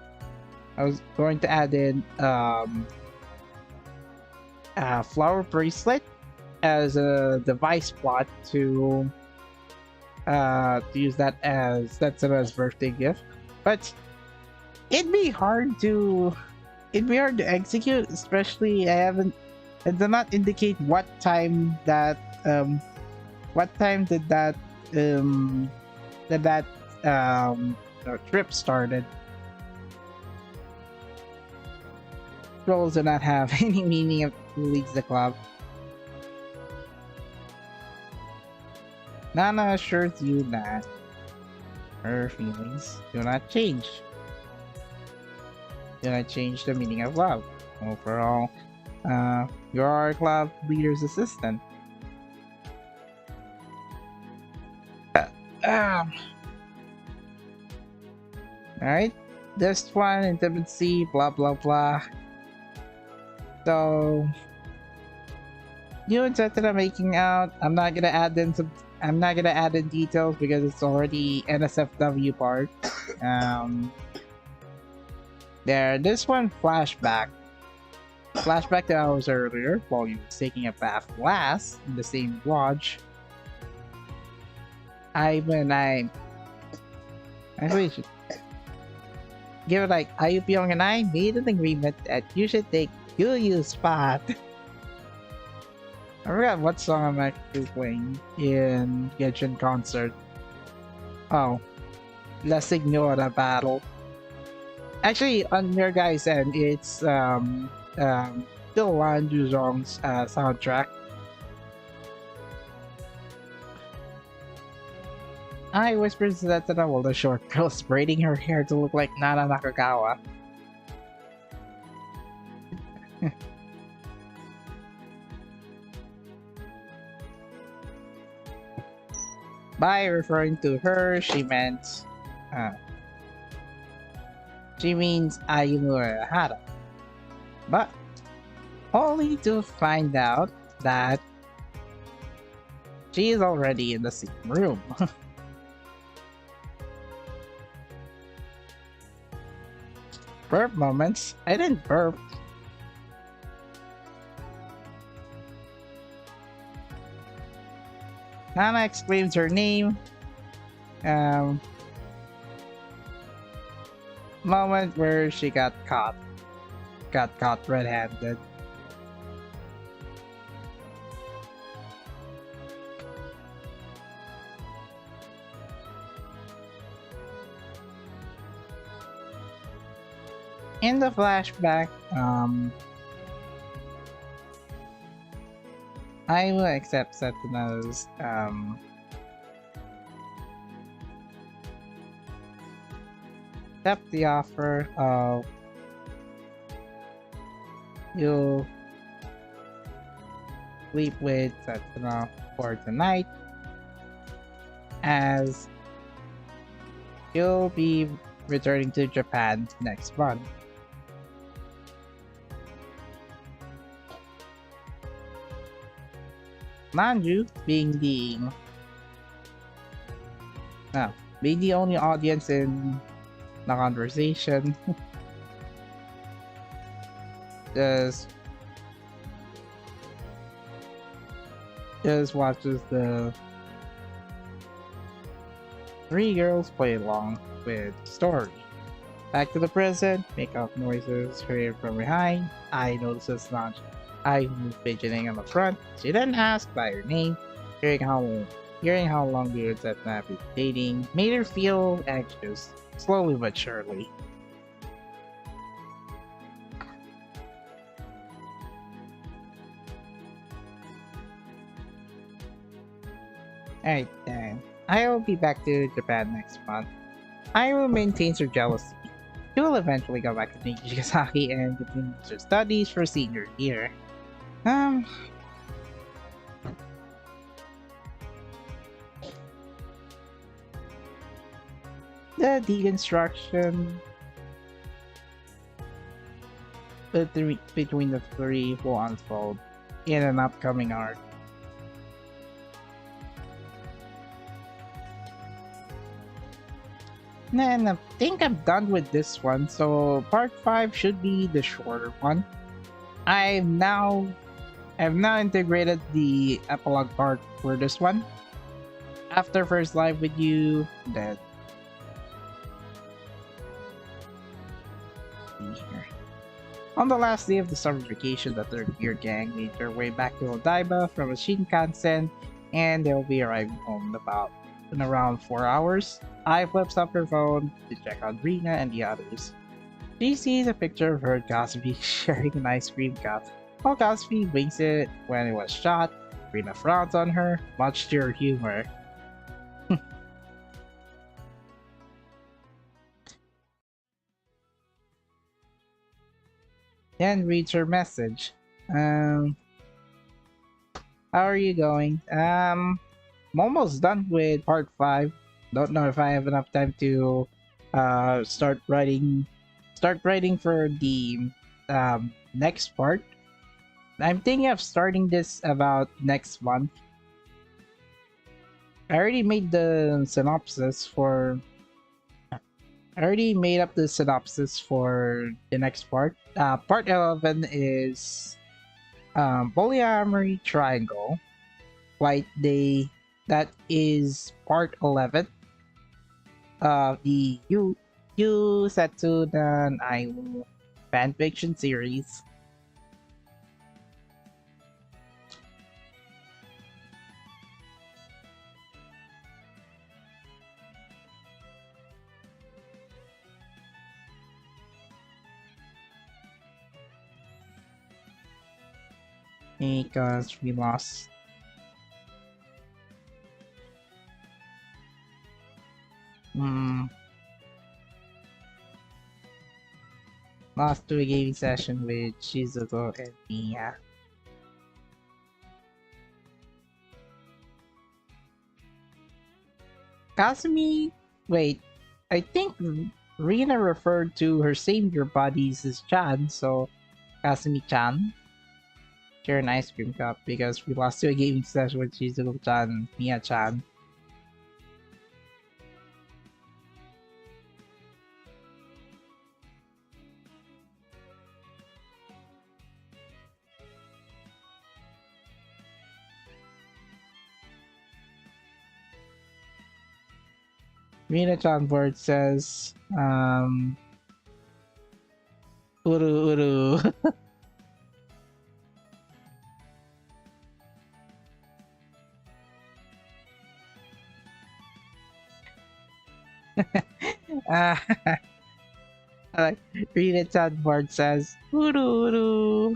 a flower bracelet as a device plot to use that as Setsuna's birthday gift, but it'd be hard to execute, especially it did not indicate what time that trip started. Roles do not have any meaning of who leads the club. Nana assures you that her feelings do not change. Do not change the meaning of love. Overall, you're our club leader's assistant. Alright, this one, intimacy, blah blah blah. So, you and Setsuna making out. I'm not gonna add in details because it's already NSFW part. This one flashback to hours earlier while you was taking a bath last in the same lodge. Actually should give it like Ayumu and I made an agreement that you should take Yuyu's spot. I forgot what song I'm actually playing in Genshin concert. Oh, La Signora Battle. Actually, on your guys' end, it's still Wan Juzong's soundtrack. I whispered to Setsuna while the short girl's braiding her hair to look like Nana Nakagawa. By referring to her, she means Ayumu Uehara. But only to find out that she is already in the same room. Burp moments. I didn't burp. Nana exclaims her name. Um, Moment where she got caught red-handed. In the flashback, I will accept Setsuna's accept the offer of you'll sleep with Setsuna for tonight, as you'll be returning to Japan next month. Manju being the only audience in the conversation, just watches the three girls play along with the story. Back to the present, make up noises heard from behind. I notices not Ayumu fidgeting on the front. She then asked by her name, hearing how long we had said that we dating made her feel anxious, slowly but surely. Alright then, I will be back to Japan next month. Ayumu maintains her jealousy. She will eventually go back to Nijigasaki and continue her studies for senior year. The deconstruction between the three will unfold in an upcoming arc. And I think I'm done with this one, so part 5 should be the shorter one. I've now integrated the epilogue part for this one. After first live with you, that here. On the last day of the summer vacation, the third year gang made their way back to Odaiba from a Shinkansen, and they'll be arriving home in around 4 hours. I flips up her phone to check on Rina and the others. She sees a picture of her and Kasumi sharing an ice cream cup. While Kasumi winks it when it was shot, Rina frowns on her, much to her humor. Then reads her message. How are you going? I'm almost done with part 5. Don't know if I have enough time to start writing for the next part. I'm thinking of starting this about next month. I already made the synopsis for I already made up the synopsis for the next part. Part 11 is polyamory triangle. White Day. That is part 11 of the Yuu Setsuna Yuki Fanfiction Series. Because we lost to a gaming session with Shizuko and Mia. Kasumi, wait, I think Rina referred to her savior bodies as Chan, so Kasumi-chan. Share an ice cream cup because we lost to a gaming session with Shizuko-chan and Mia-chan. Mina-chan board says, uru uru. uh, like, Mina-chan board says, uru uru.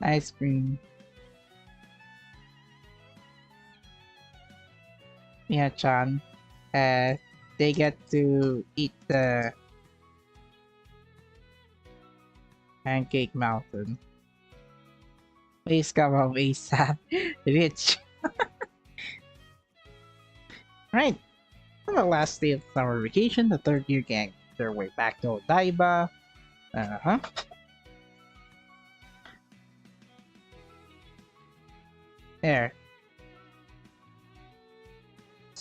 Ice cream. Mina-chan. They get to eat the pancake mountain. Please come home ASAP. Rich. Right. On the last day of summer vacation, the third year gang made their way back to Odaiba. Uh-huh. There.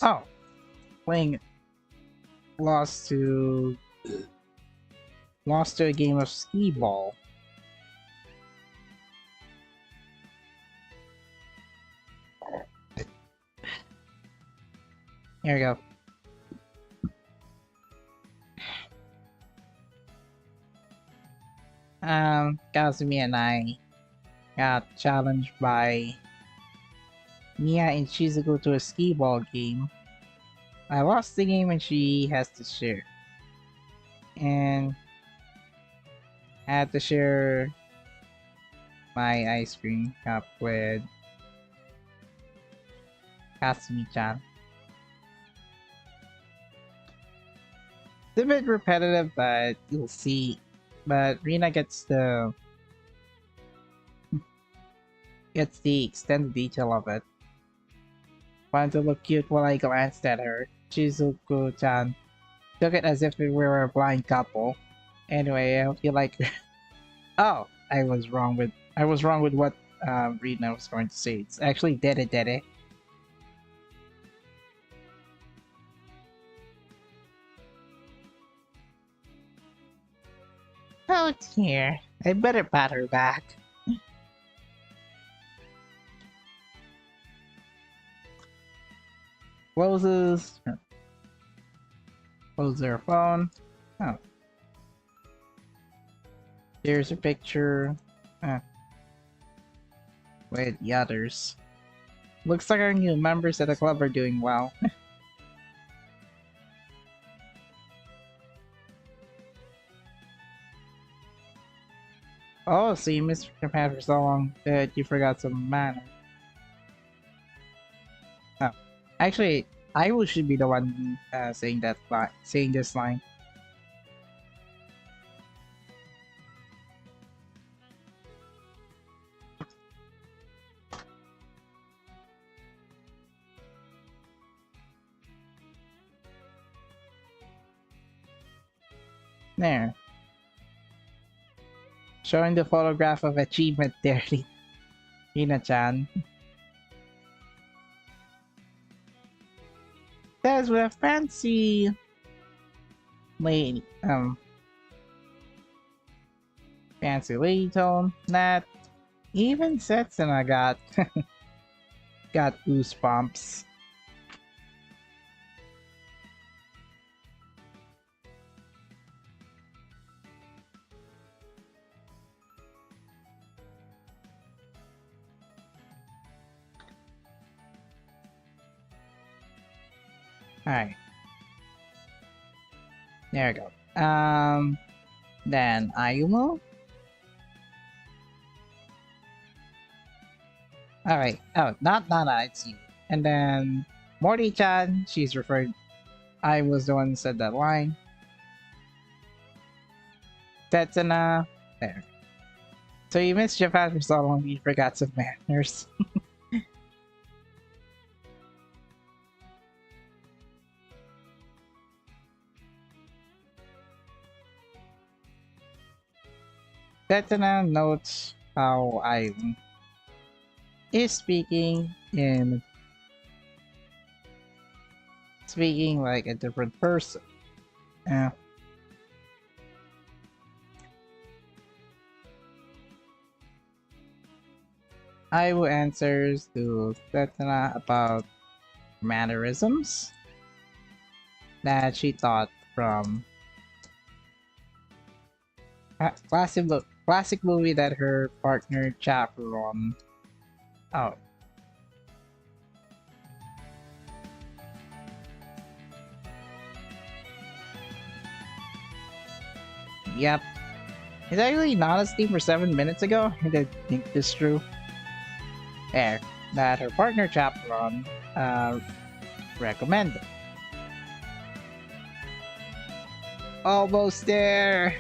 Oh, playing lost to a game of skee ball. Here we go. Kazumi and I got challenged by Mia and Shizuku to a skee ball game. I lost the game and she has to share. And I had to share my ice cream cup with Kazumi-chan. It's a bit repetitive, but you'll see. But Rina gets the extended detail of it. Wanted to look cute while I glanced at her. Shizuku-chan took it as if we were a blind couple. Anyway, I hope you like her. Oh, I was wrong with what Rina was going to say. It's actually Dede Dede. Oh dear, I better pat her back. Closes her phone. Oh. There's a picture with the others. Looks like our new members at the club are doing well. Oh, so you missed Japan for so long that you forgot some manners. Oh, actually, I should be the one saying this line. There. Showing the photograph of achievement there, Rina-chan. Says with a fancy lady, fancy lady tone that even Setsuna got goosebumps. Alright. There we go. Then Ayumu. Alright. Oh, not Nana, it's you. And then Morty-chan, she's referred. I was the one who said that line. Setsuna. There. So you missed Japan for so long, you forgot some manners. Setsuna notes how I is speaking like a different person. Yeah. Aiwu answers to Setsuna about mannerisms that she taught from a classic movie that her partner chaperone. Oh, yep. It's actually not asleep for 7 minutes ago. I did think this true. There, that her partner chaperone recommended. Almost there.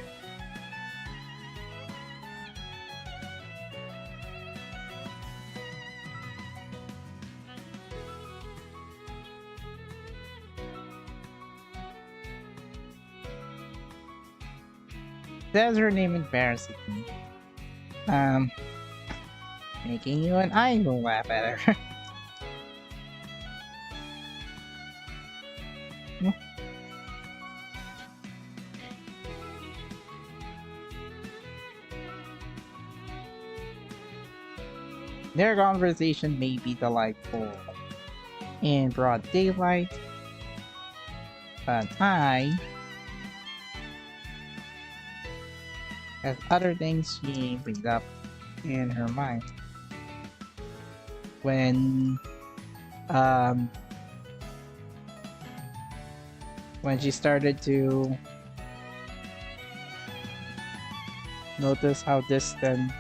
Says her name embarrassing me. Making you and I will laugh at her. Their conversation may be delightful in broad daylight, but I have other things she brings up in her mind. When she started to notice how distant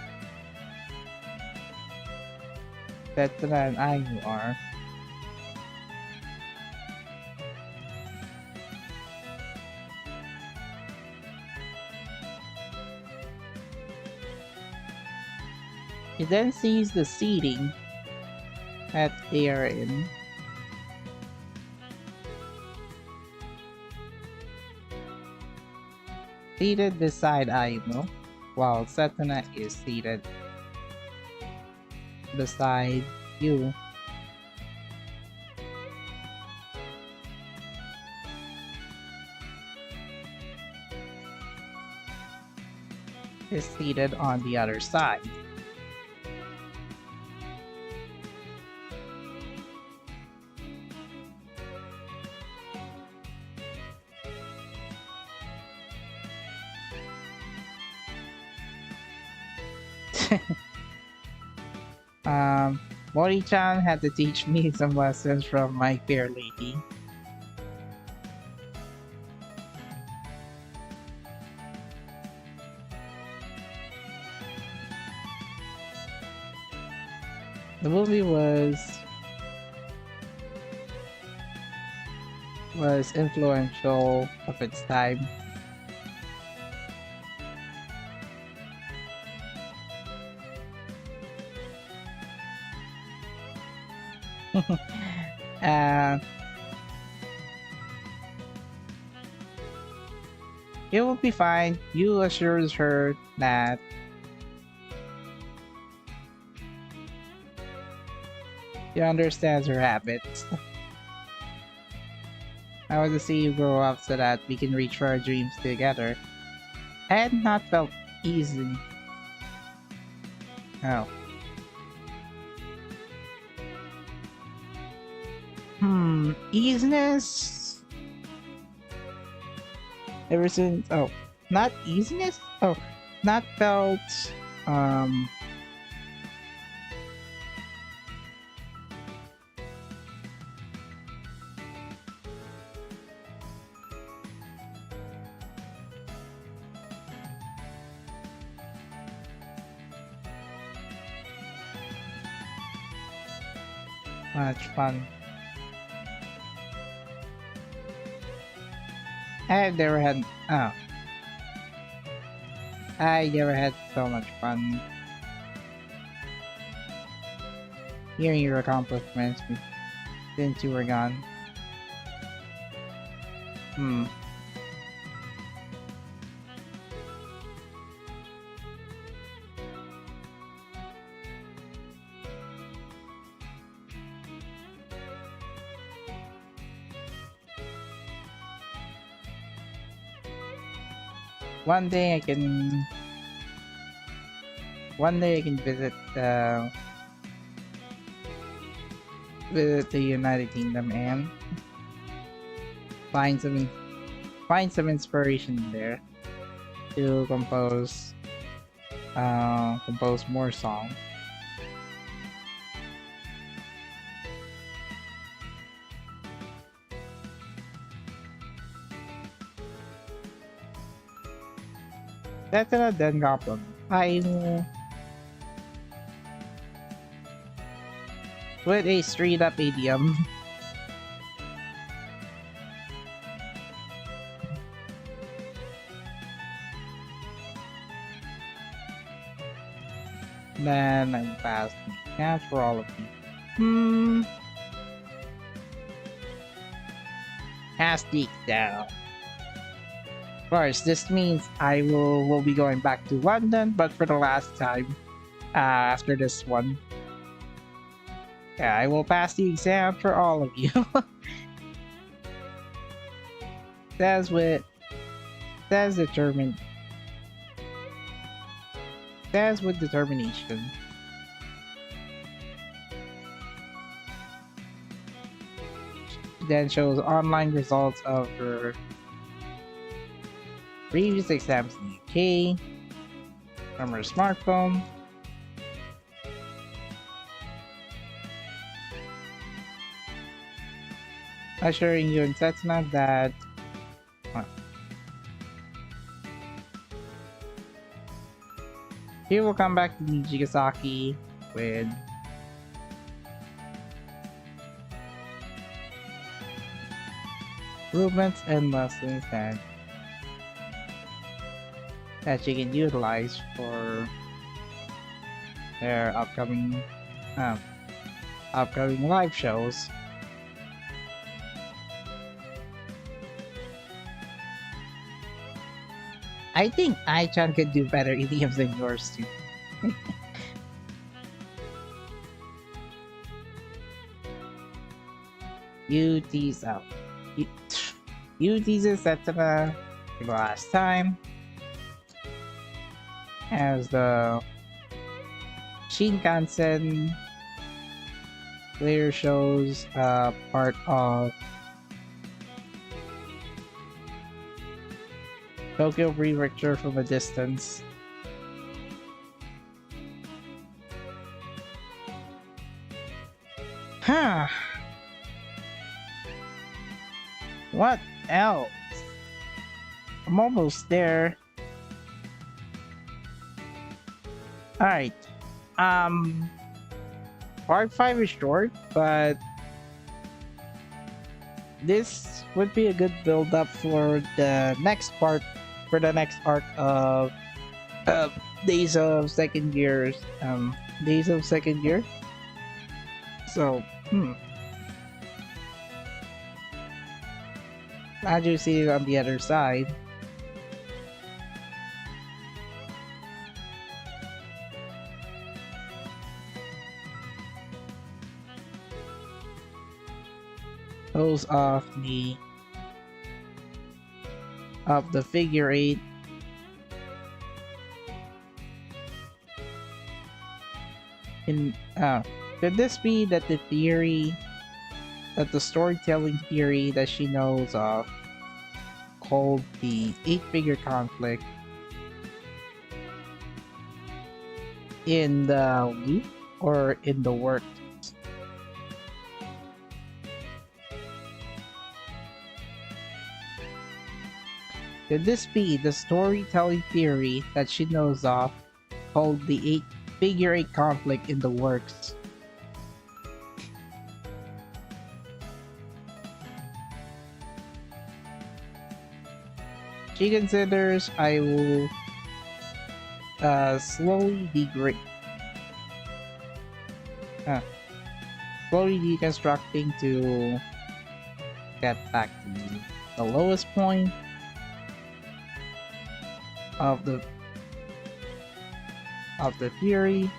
Setsuna and Aimu are. He then sees the seating that they are in. Seated beside Aimu, while Setsuna is seated beside Yuu. Is seated on the other side. Mori-chan had to teach me some lessons from my fair lady. The movie was influential of its time. It will be fine. Yu assures her that he understands her habits. I want to see you grow up so that we can reach for our dreams together. I had not felt easy. Oh. Easiness? Ever since, not easiness? Not felt, much fun. I never had so much fun hearing your accomplishments since you were gone. One day I can visit with the United Kingdom and find some find some inspiration there to compose more songs. Setsuna then Goblin. I'm with a straight up idiom. Then I'm fast. That's for all of you. Has leaked down. Of course, this means I will be going back to London, but for the last time. After this one. Yeah, I will pass the exam for all of you. That's with determined. That's with determination. Then shows online results of her previous exams in the UK from her smartphone. Assuring you and Setsuna that he will come back to Nijigasaki with improvements and lessons that she can utilize for their upcoming live shows. I think Ai-chan could do better idioms than yours too. You tease out. You teases Setsuna for the last time. As the Shinkansen later shows part of Tokyo Prefecture from a distance. Huh. What else? I'm almost there. Alright. Part 5 is short, but this would be a good build up for the next part, for the next arc of Days of Second Year. So, as you see it on the other side. Those of the figure 8. Could this be that the storytelling theory that she knows of, called the 8-figure conflict in the loop or in the work? Could this be the storytelling theory that she knows of, called the figure 8 conflict in the works? She considers I will slowly deconstructing to get back to the lowest point of the theory,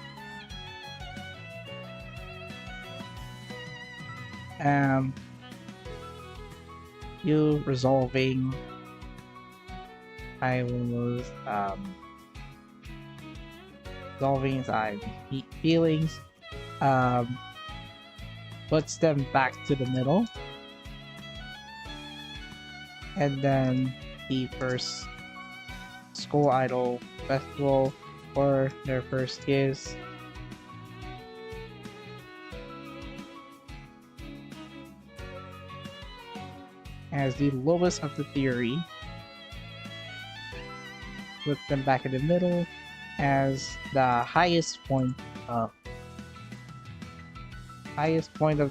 you resolving I was resolving feelings puts them back to the middle. And then the first school idol festival for their first kiss. As the lowest of the theory, put them back in the middle as the highest point of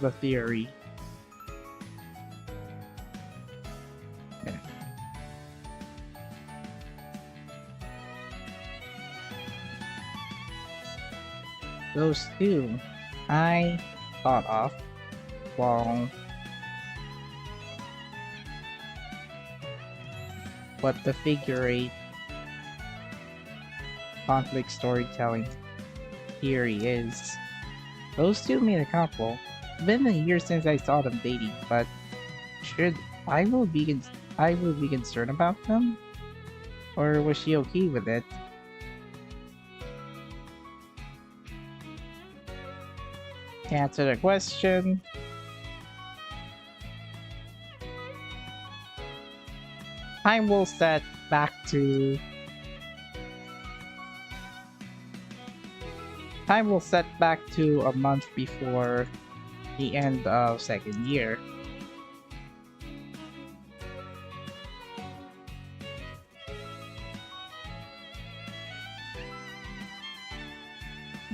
the theory. Yeah. Those two I thought of while what the figure 8 conflict storytelling theory is. Those two made a couple. It's been a year since I saw them dating, but should I will be concerned about them? Or was she okay with it? To answer the question, time will set back to a month before the end of second year.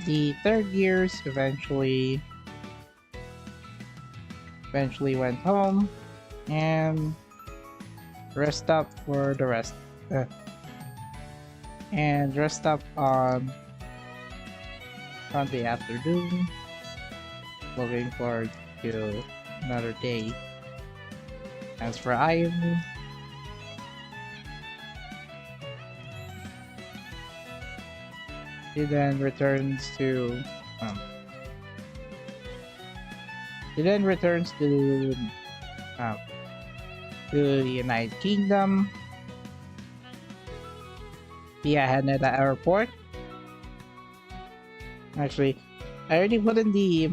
The third years eventually went home and dressed up for the rest and dressed up on Sunday afternoon, looking forward to another day. As for Ayumu, he then returns to the United Kingdom via Haneda Airport. Actually, I already put in the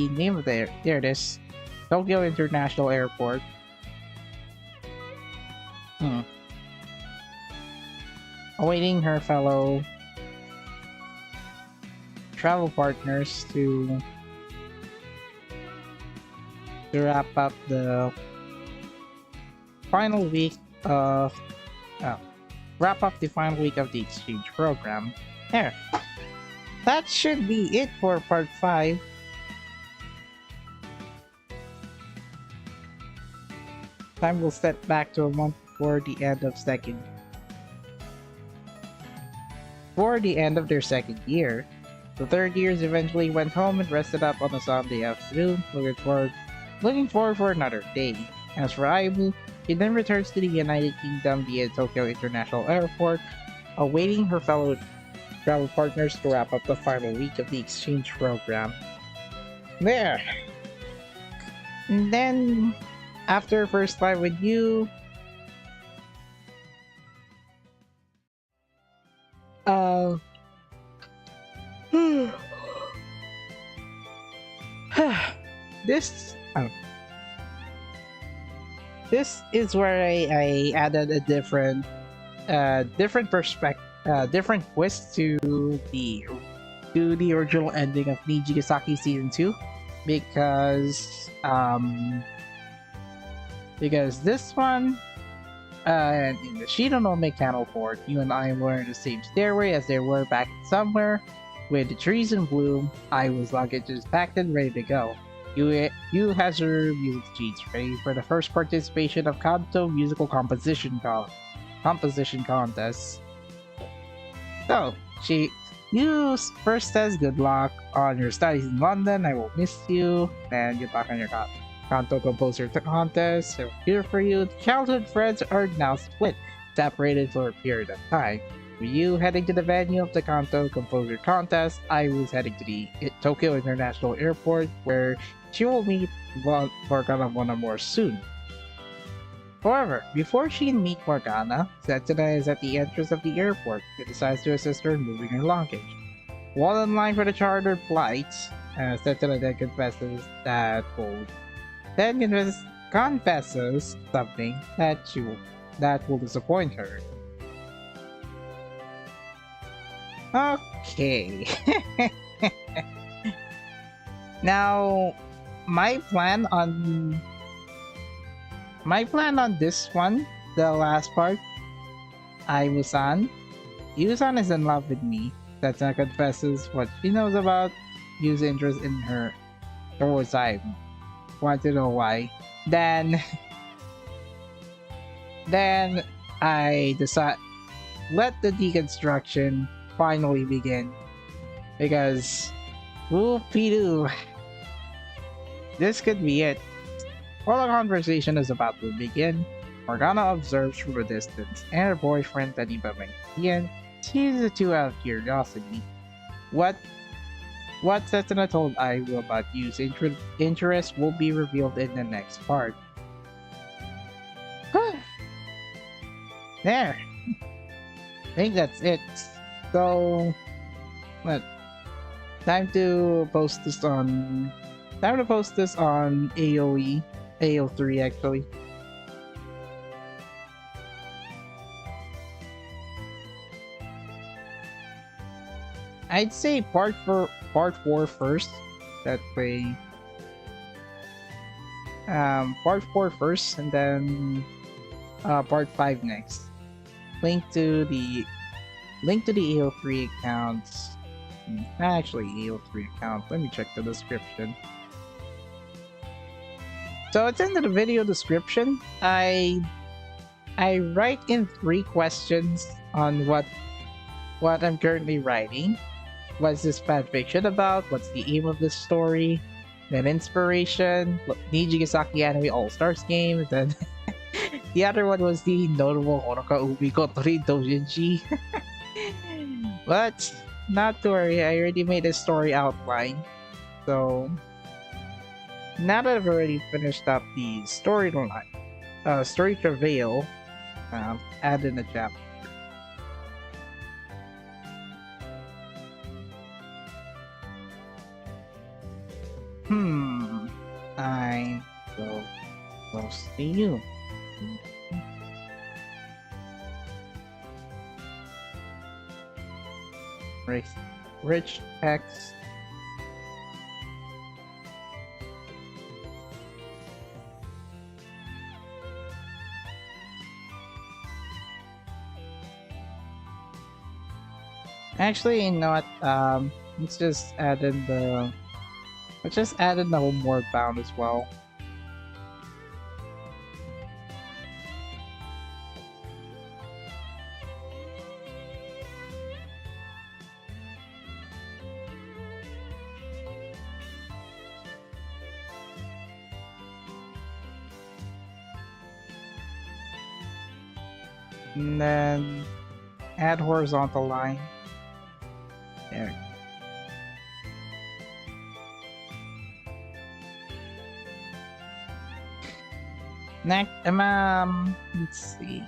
name of there it is. Tokyo International Airport. Awaiting her fellow travel partners to wrap up the final week of the final week of the exchange program. There. That should be it for part 5. Time will set back to a month before the end of their second year. The third years eventually went home and rested up on a Sunday afternoon, looking forward for another day. As for Ayumu, she then returns to the United Kingdom via Tokyo International Airport, awaiting her fellow travel partners to wrap up the final week of the exchange program. There! And then, after first time with you, this is where I added a different perspective, different twist to the original ending of Nijigasaki Season 2, because this one, in the Shironome Canal Port, you and I were in the same stairway as they were back in somewhere. With the trees in bloom, I was luggage is packed and ready to go. You has her music sheets ready for the first participation of Kanto musical composition contest. So, you first says good luck on your studies in London, I will miss you, and good luck on your Kanto composer contest. So here for you, childhood friends are now split, separated for a period of time. With you heading to the venue of the Kanto composer contest, I was heading to the Tokyo International Airport, where she will meet Morgana more soon. However, before she can meet Morgana, Setsuna is at the entrance of the airport and decides to assist her in moving her luggage. While in line for the chartered flights, Setsuna then confesses that confesses something that will disappoint her. Okay. Now, my plan on this one, the last part, Ayumu-san. Yusan is in love with me. Setsuna confesses what she knows about Yu's interest in her towards I. Want to know why? Then, then I decide let the deconstruction finally begin because whoopie-doo, this could be it. While the conversation is about to begin, Morgana observes from a distance, and her boyfriend Taniba Ian sees the two out of curiosity. What Setsuna told Aiwu about Yu's interest will be revealed in the next part. There! I think that's it. So, what? Time to post this on AO3 actually. I'd say part 4 first. That way, part 4 first, and then part 5 next. Link to the AO3 accounts. Actually, AO3 account. Let me check the description. So it's in the video description. I write in 3 questions on what I'm currently writing. What's this fanfiction about? What's the aim of this story? Then inspiration, Nijigasaki Anime All-Stars game. Then the other one was the notable Honoka Kotori Doujinshi. But not to worry, I already made a story outline. So now that I've already finished up the story travail, add in a chapter. I will see you. Rich text. Actually, you know what? Let's just add in the homeward bound as well. And then add horizontal line. There. Next, let's see.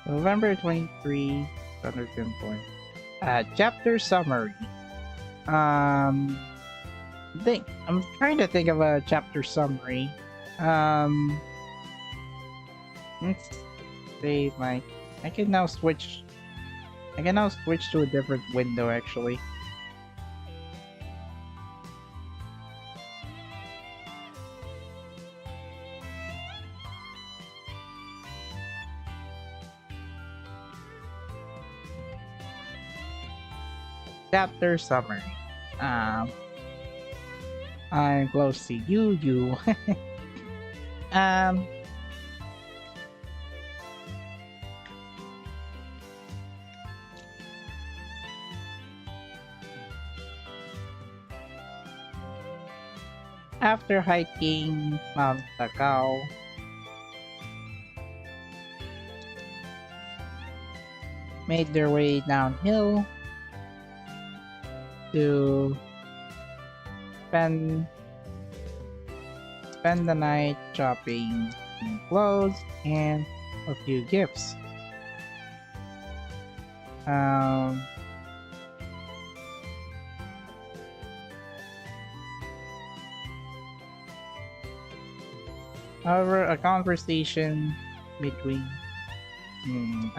November 23, under TinBoy. Chapter summary. I'm trying to think of a chapter summary. Let's say I can now switch to a different window actually. Chapter summary. I'm close to you. After hiking Mount Takao, made their way downhill to spend the night shopping clothes and a few gifts. Um, However, a conversation between me, mm,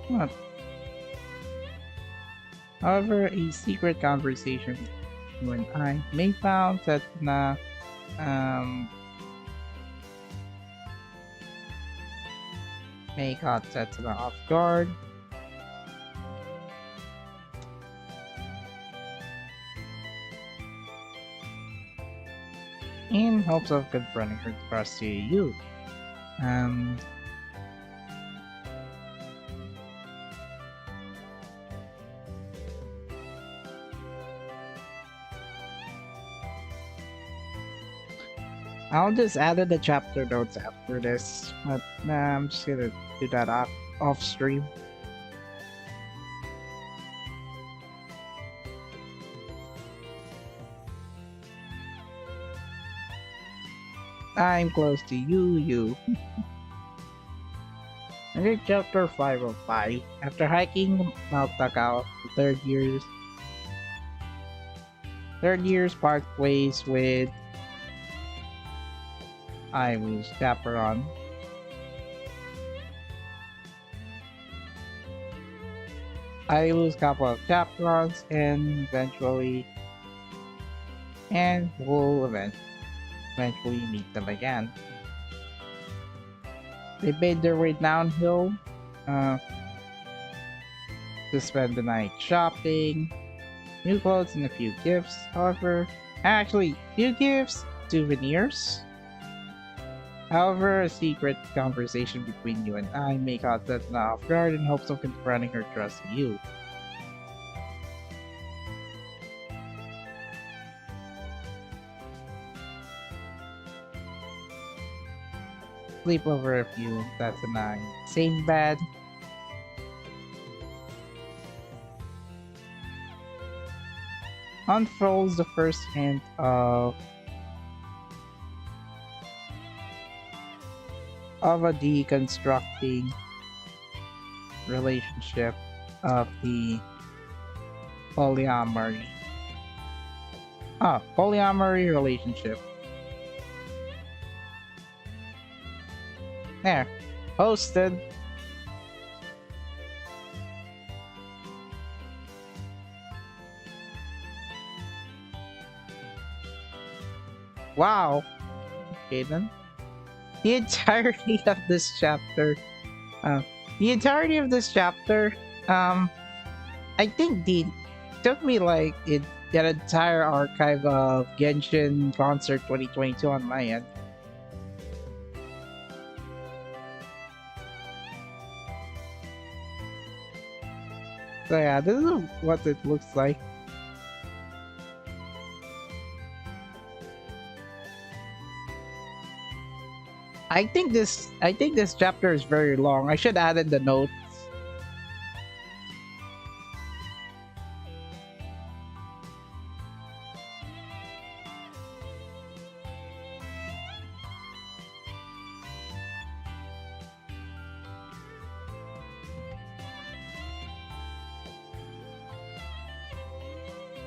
what? However, a secret conversation between you and I may found that um may caught Setsuna off guard. In hopes of confronting her trusty you. Um, I'll just add the chapter notes after this, but I'm just gonna do that off stream. I'm close to you. Okay, chapter 505. After hiking Mount Takao, the third year's parked ways with Ayumu's chaperone. I lose a couple of chaperons and we'll eventually meet them again. They made their way downhill uh, to spend the night shopping, new clothes and a few gifts. However, actually, few gifts, souvenirs. However, a secret conversation between you and I may caught Setsuna off guard in hopes of confronting her trust in you. Sleep over a few, Setsuna in the same bed. Unfolds the first hint of a deconstructing relationship of the polyamory. Polyamory relationship. There. Posted. Wow. Okay then. The entirety of this chapter, uh, I think took me like that entire archive of Genshin Concert 2022 on my end. So yeah, this is what it looks like. I think this chapter is very long. I should add in the notes.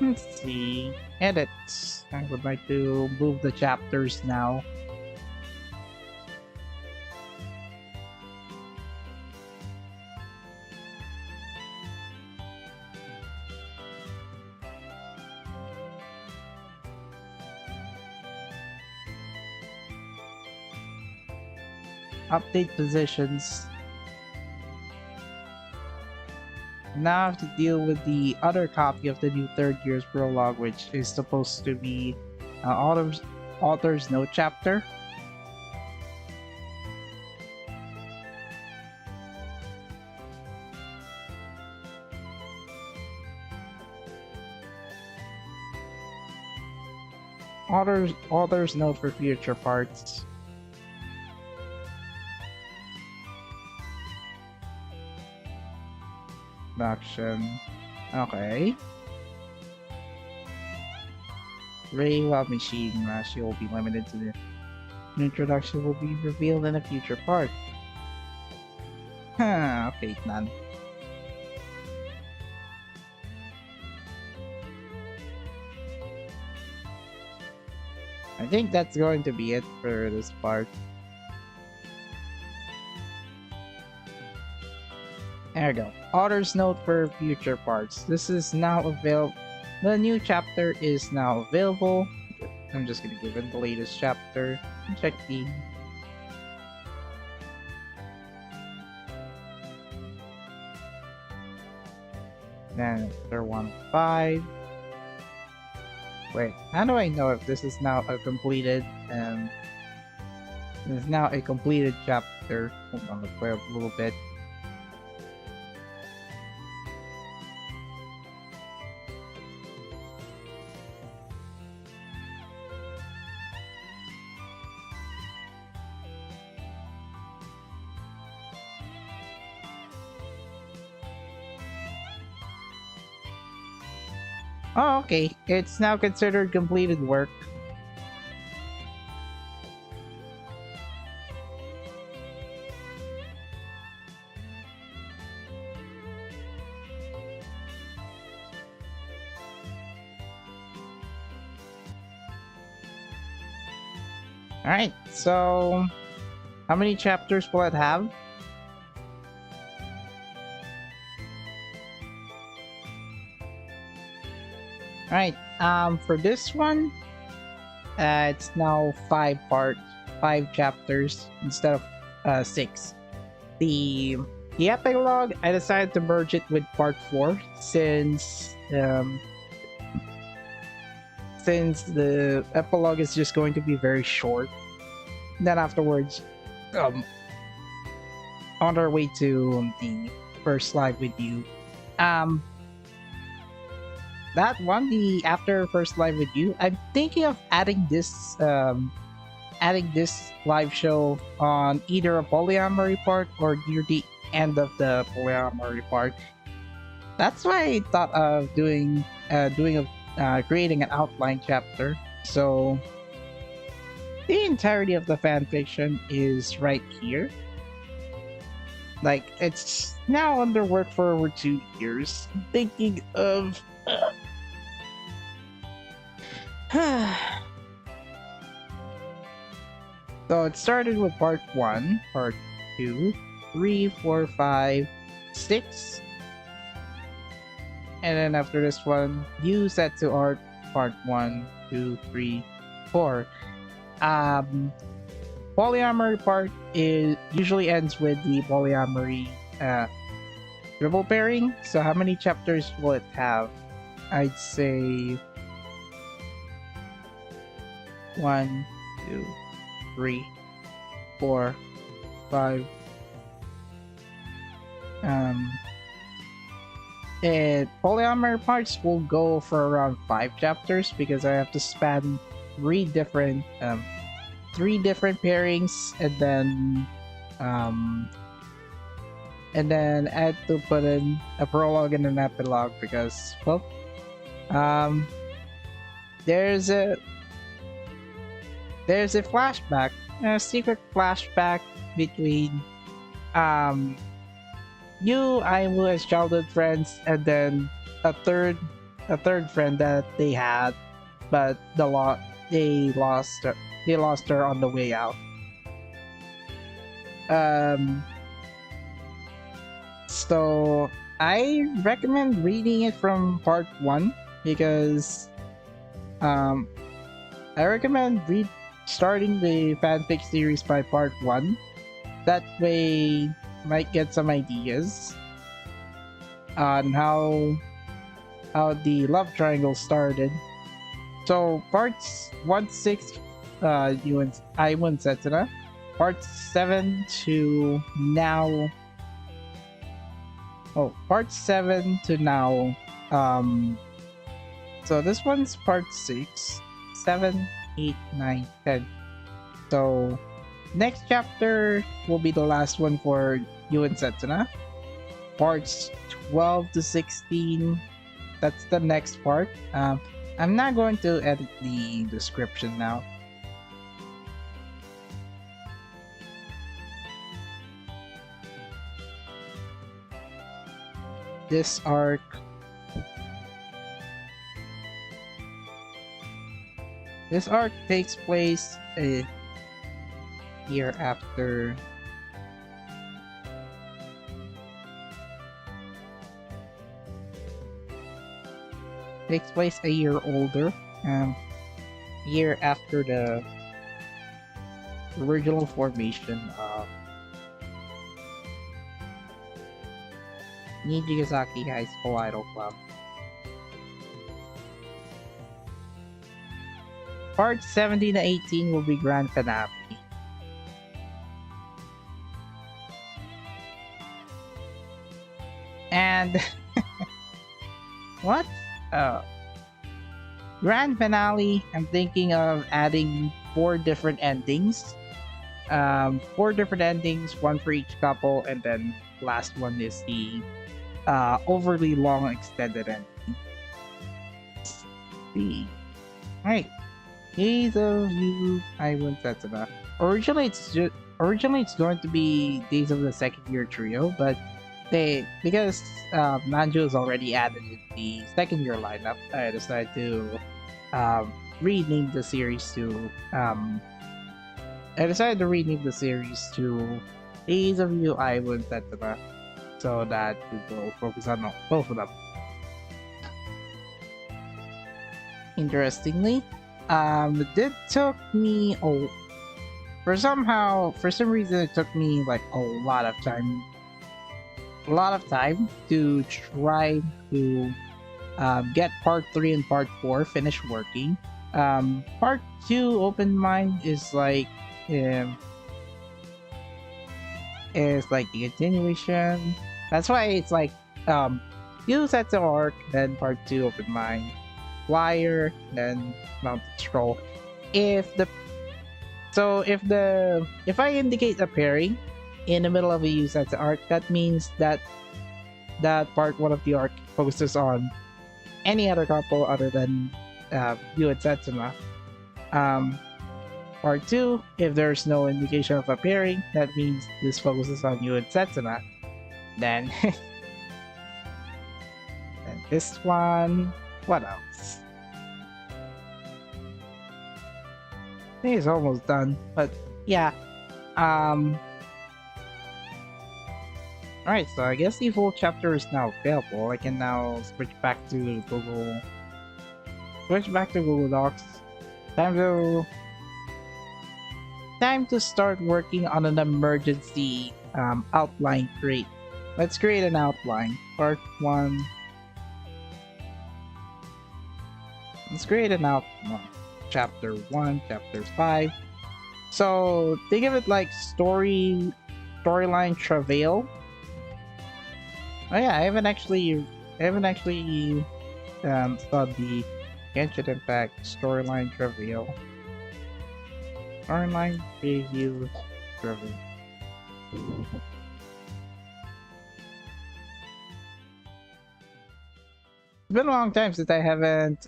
Let's see. Edit. I would like to move the chapters now. Update positions. Now I have to deal with the other copy of the new third year's prologue, which is supposed to be author's note chapter. Author's note for future parts. Production. Okay. Reiwa Machine Rashi will be limited to the introduction will be revealed in a future part. Huh, fate none. I think that's going to be it for this part. There we go. Author's note for future parts. This is now available. The new chapter is now available. I'm just gonna give it the latest chapter. Check the. Then chapter 1-5. Wait, how do I know if this is now a completed this is now a completed chapter? Hold on, let's wait a little bit. Oh, okay. It's now considered completed work. Alright, so how many chapters will it have? Alright, for this one, it's now 5 chapters instead of 6. The epilogue, I decided to merge it with part 4 since the epilogue is just going to be very short. Then afterwards, on our way to the first live with you, that one, the after first live with you, I'm thinking of adding this live show on either a polyamory part or near the end of the polyamory part. That's why I thought of creating an outline chapter. So the entirety of the fanfiction is right here. Like, it's now under work for over 2 years. I'm thinking of so it started with part 1, part 2, 3, 4, 5, 6. And then after this one, you set to art part 1, 2, 3, 4. Polyamory part usually ends with the polyamory triple pairing. So how many chapters will it have? I'd say 1, 2, 3, 4, 5. And polyamory parts will go for around 5 chapters because I have to span 3 different pairings, and then I had to put in a prologue and an epilogue because, well, there's a flashback, a secret flashback between you, Ayumu as childhood friends, and then a third friend that they had, but they lost her on the way out. So I recommend reading it from part 1 because I recommend starting the fanfic series by part 1. That way you might get some ideas on how the love triangle started. So parts 1-6, Ayumu and Setsuna. Part 7 to now. Oh, part 7 to now. So this one's part 6, 7, 8, 9, 10. So next chapter will be the last one for Yuu and Setsuna. parts 12 to 16. That's the next part. I'm not going to edit the description now. This arc takes place a year after a year older, year after the original formation of Nijigasaki High School Idol Club. Parts 17 to 18 will be grand finale. And what? Grand finale, I'm thinking of adding 4 different endings. 4 different endings, one for each couple, and then last one is the overly long extended ending. See. Alright. Days of Yuu Takasaki. Originally it's going to be Days of the Second Year Trio, but because Manju is already added in the second year lineup, I decided to rename the series to Days of Yuu Takasaki, so that we will focus on both of them. Interestingly, it took me for some reason it took me like a lot of time to try to get part 3 and part 4 finished working. Part 2 Open Mind is like the continuation. That's why it's like you set the arc, then part 2 Open Mind, Flyer, then Mountain Scroll. If I indicate a pairing in the middle of a Yusetsu arc, that means that part 1 of the arc focuses on any other couple other than Yu and Setsuna. Part 2, if there's no indication of a pairing, that means this focuses on Yu and Setsuna. Then and this one, what else? I think it's almost done, but yeah. Alright, so I guess the full chapter is now available. I can now switch back to Google Docs. Time to start working on an emergency outline create. Let's create an outline. Part 1. Let's create an outline. Chapter 1, Chapter 5. So think of it like storyline travail. Oh yeah, I haven't actually saw the Genshin Impact storyline travail. Storyline preview travail. It's been a long time since I haven't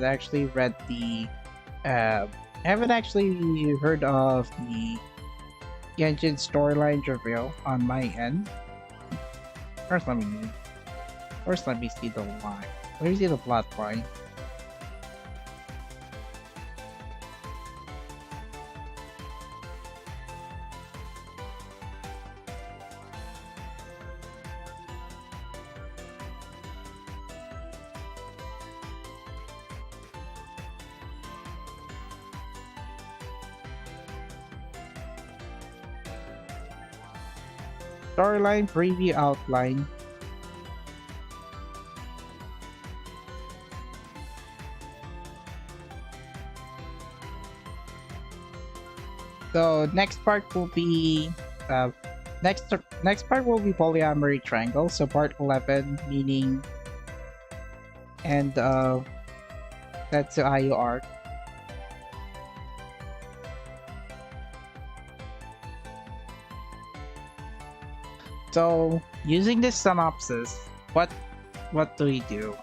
actually read the haven't actually heard of the Genshin storyline reveal on my end. First let me see the line. Let me see the plot line. Storyline preview outline. So next part will be next part will be polyamory triangle. So part 11 meaning end of Setsu arc. So, using this synopsis, what do we do?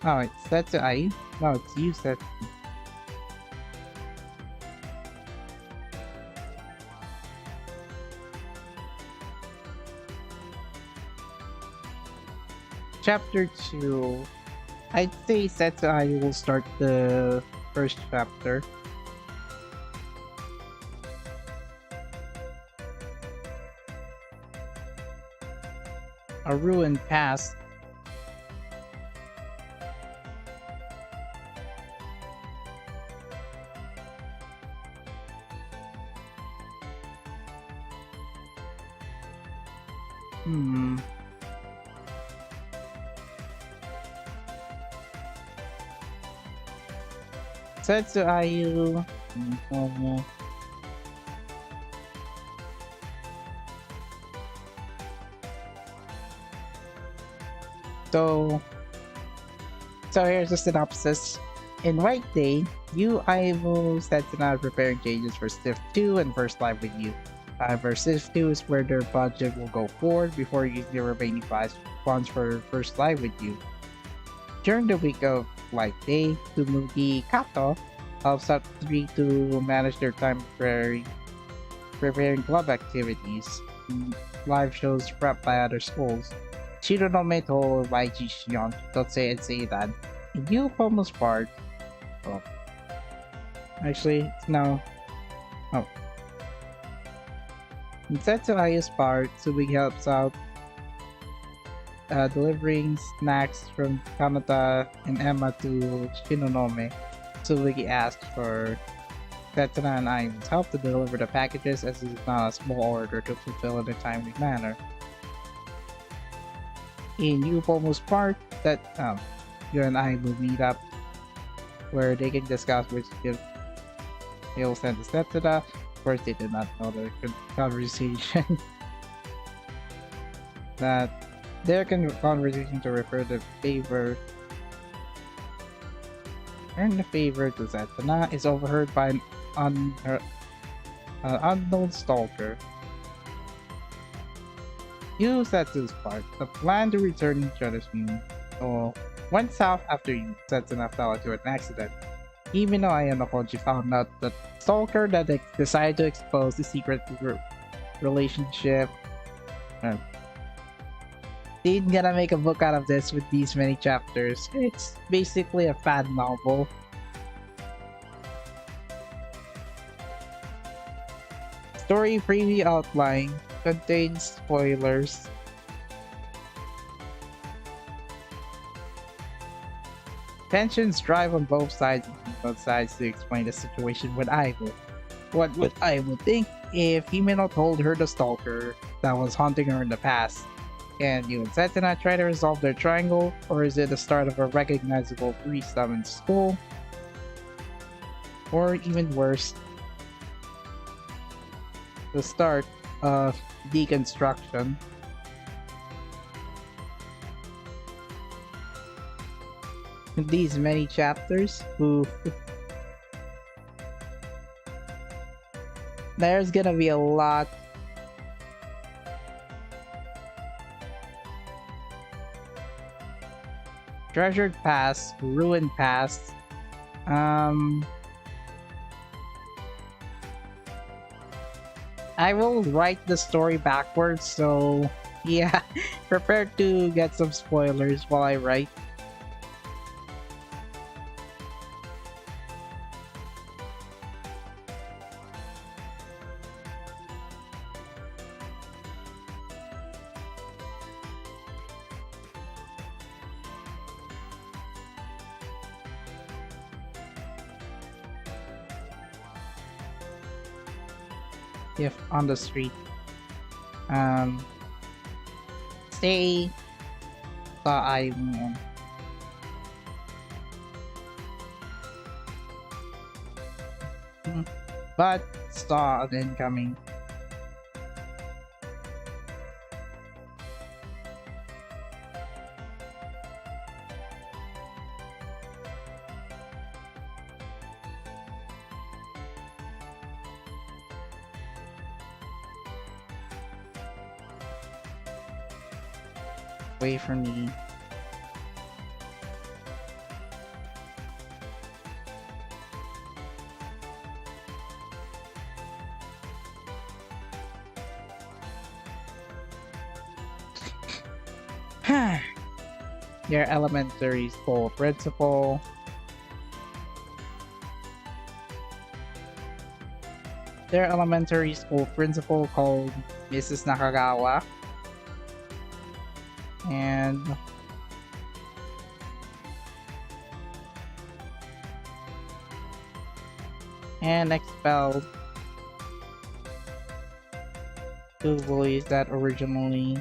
Oh, it's set to I. No, it's you set. Chapter 2. I'd say set to I will start the first chapter. A ruined past. Hmm. Setsu Ayu. So, so here's the synopsis. In White Day, Yu Aimu Setsuna are preparing changes for Stiff 2 and First Live with You. However, Stiff 2 is where their budget will go forward before using the remaining funds for First Live with You. During the week of White Day, Tsumugi Kato helps out the three to manage their time preparing club activities, live shows prepped by other schools. Shironome to Maiji Shion, Totse and Seidan. In Yuukomo's part, oh, actually, it's now, oh. In Setsu Ayu's part, Tsubigi helps out delivering snacks from Kanata and Emma to Shinonome. Tsubigi asks for Setsuna and Ayu's help to deliver the packages as it is not a small order to fulfill in a timely manner. In Yuukomo's part, that you and I will meet up where they can discuss which gift they will send to Setsuna. Of course, they did not know the conversation. That their conversation to refer the favor and the favor to Setsuna is overheard by an unknown stalker. Yu Setsu's part, the plan to return each other's meaning. So, went south after Yu Setsuna fell into an accident. Even though Ayano found out that stalker that decided to expose the secret relationship. They're gonna make a book out of this with these many chapters. It's basically a fan novel. Story preview outline contains spoilers. Tensions drive on both sides to explain the situation with Aibo. What would Aibo think if Himeno told her the stalker that was haunting her in the past? Can Yu and Setsuna try to resolve their triangle, or is it the start of a recognizable threesome in school? Or even worse, the start of Deconstruction. In these many chapters, there's gonna be a lot. Treasured past, ruined past. I will write the story backwards, so yeah, prepare to get some spoilers while I write. If on the street, say Ayumu. but saw an incoming. Away from me. Your elementary school principal. Their elementary school principal called Mrs. Nakagawa. And expelled two bullies that originally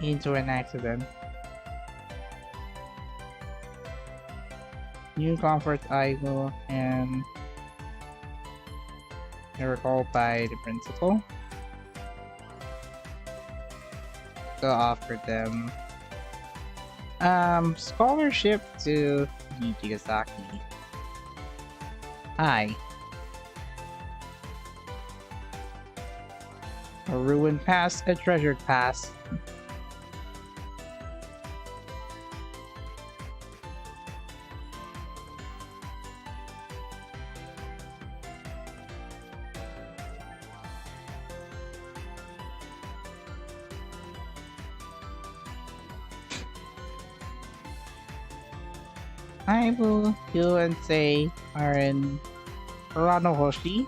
into an accident. You comfort Aigo and they were called by the principal to offer them scholarship to Nijigasaki. Hi. A ruined past, a treasured past. Aibu, you and Sei are in Ranohoshi.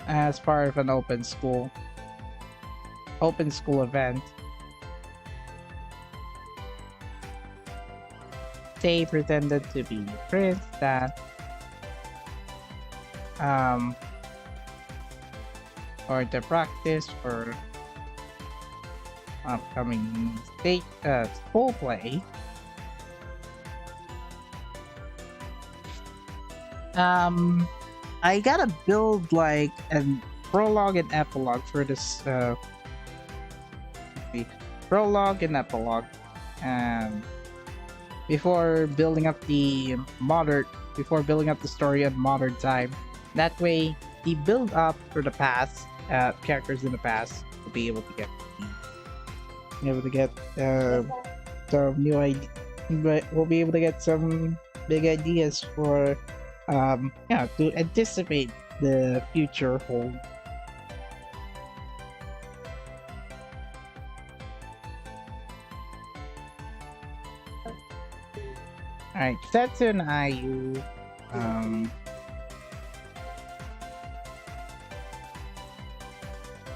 As part of an open school event. Sei pretended to be a prince that or the practice for upcoming state school play. I gotta build like a prologue and epilogue for this prologue and epilogue before building up the story in modern time. That way, the build up for the past characters in the past will be able to get some new ideas. We'll be able to get some big ideas for to anticipate the future hold. Alright, Setsuna Ayu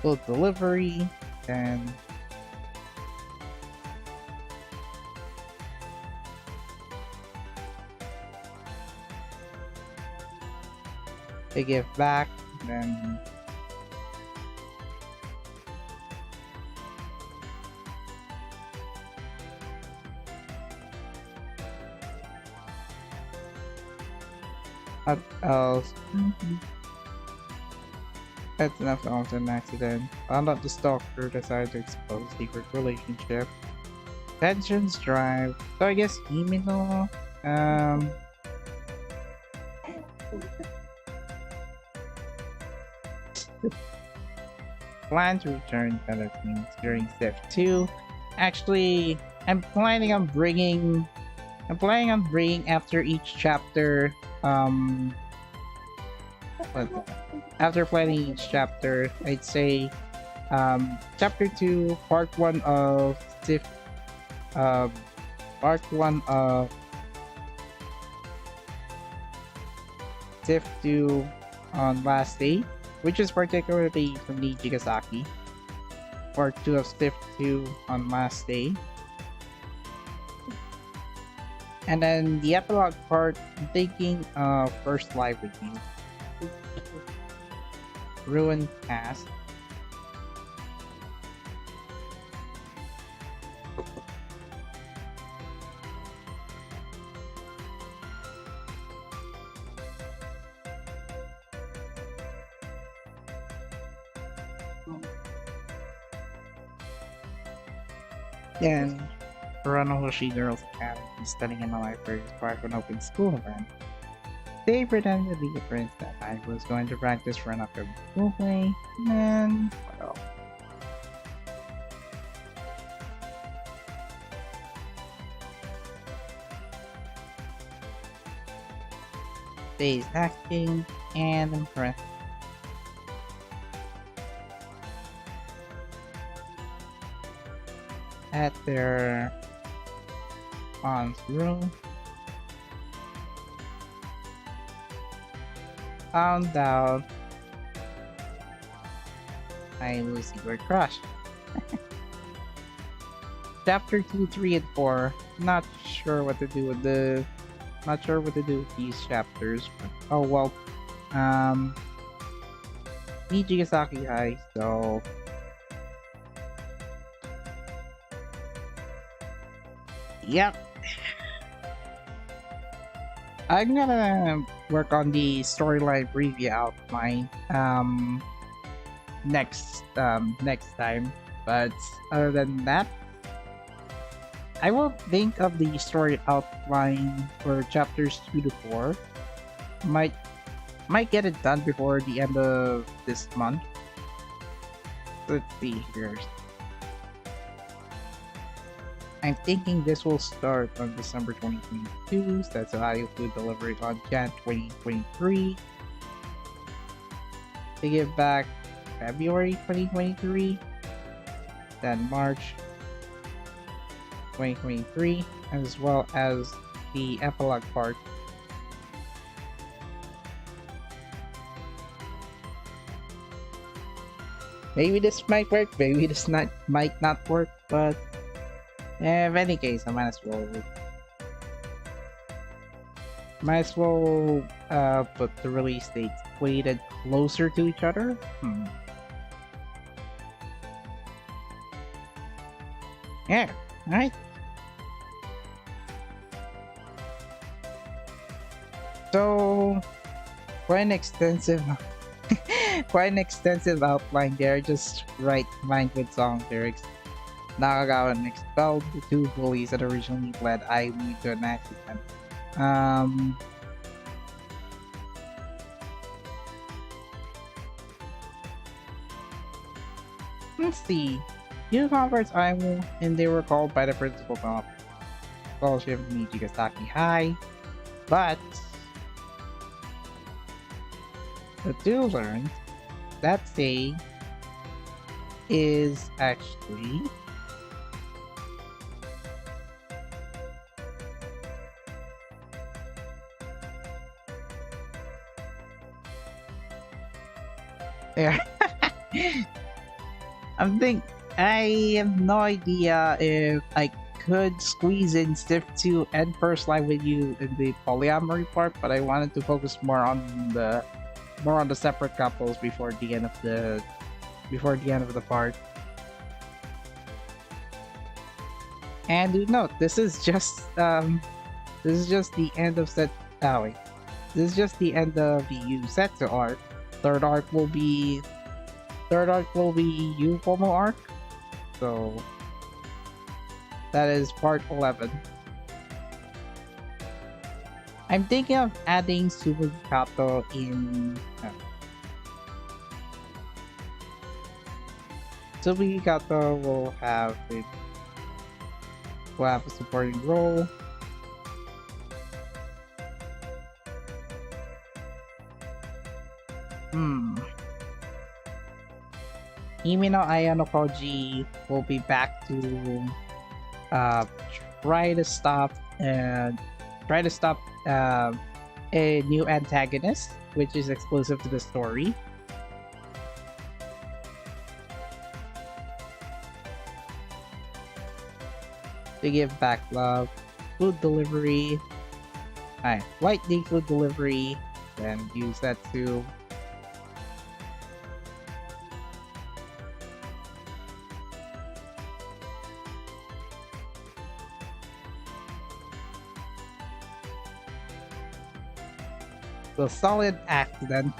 full delivery, and they give back, then what else? That's enough of an accident. Found out the stalker decided to expose secret relationship. Tensions drive. So I guess Himino plan to return Philippines during Step 2. Actually, I'm planning on bringing after each chapter after planning each chapter, I'd say chapter 2 part 1 of Step part 1 of Step 2 on last day, which is particularly from Nijigasaki. Part 2 of Step 2 on last day. And then the epilogue part, I'm thinking first live with you. Ruined past. Then Toronto-Hoshi Girls Academy studying in my library as part of an open school event. They pretended to be a prince that I was going to practice for an upcoming school play, and well. Days acting and impressed. At their aunt's room, found out I was secret crush. Chapter 2, 3, and 4. Not sure what to do with these chapters. But, oh well. Nijigasaki High, so yep. I'm gonna work on the storyline preview outline next time. But other than that, I will think of the story outline for chapters 2 to 4. Might get it done before the end of this month. Let's see here. I'm thinking this will start on December 2022, so that's a food delivery on Jan 2023. To give back February 2023, then March 2023, as well as the epilogue part. Maybe this might work, maybe this might not work, but in any case, I might as well put the release dates weighted closer to each other. Yeah, alright. So, quite an extensive outline there. Just write mind with song lyrics. Nakagawa expelled the 2 bullies that originally led Ayumu to an accident. Let's see. You converts Ayumu, and they were called by the principal scholarship of Nijigasaki High, but the 2 learned that Sei is actually there. I have no idea if I could squeeze in Stiff 2 and First Live with You in the polyamory part, but I wanted to focus more on the separate couples before the end of the part. And do note, this is just the end of This is just the end of the Yu Setsu arc. Third arc will be Yu formal arc. So that is part 11. I'm thinking of adding Tsubikato in. Tsubikato will have a supporting role. Himino Ayano Koji will be back to try to stop a new antagonist, which is exclusive to the story. To give back love. food delivery. Alright, white day food delivery. Then use that to the solid accident.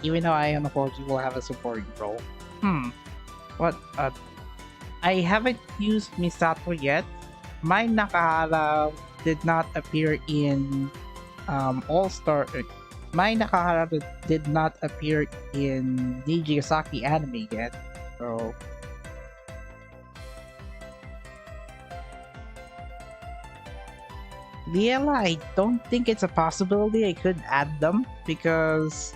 Even though I unfortunately will have a supporting role. What? I haven't used Misato yet. My Nakahara did not appear in All Star. My Nakahara did not appear in Nijigasaki Anime yet. So Liela, I don't think it's a possibility I could add them because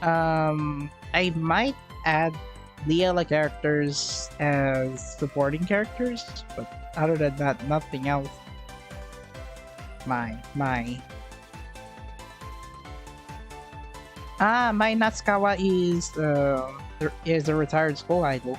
I might add Liela characters as supporting characters, but other than that, nothing else. My Natsukawa is a retired school idol.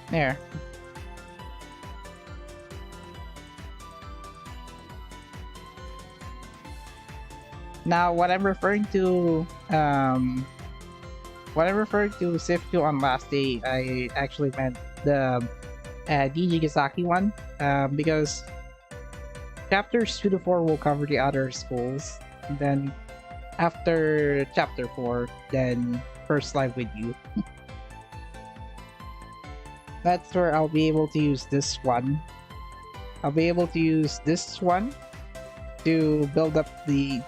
There. Now, what I'm referring to Siftu on last day, I actually meant the Nijigasaki one, because chapters 2 to 4 will cover the other schools, and then after chapter 4, then First Live with You. That's where I'll be able to use this one. I'll be able to use this one to build up the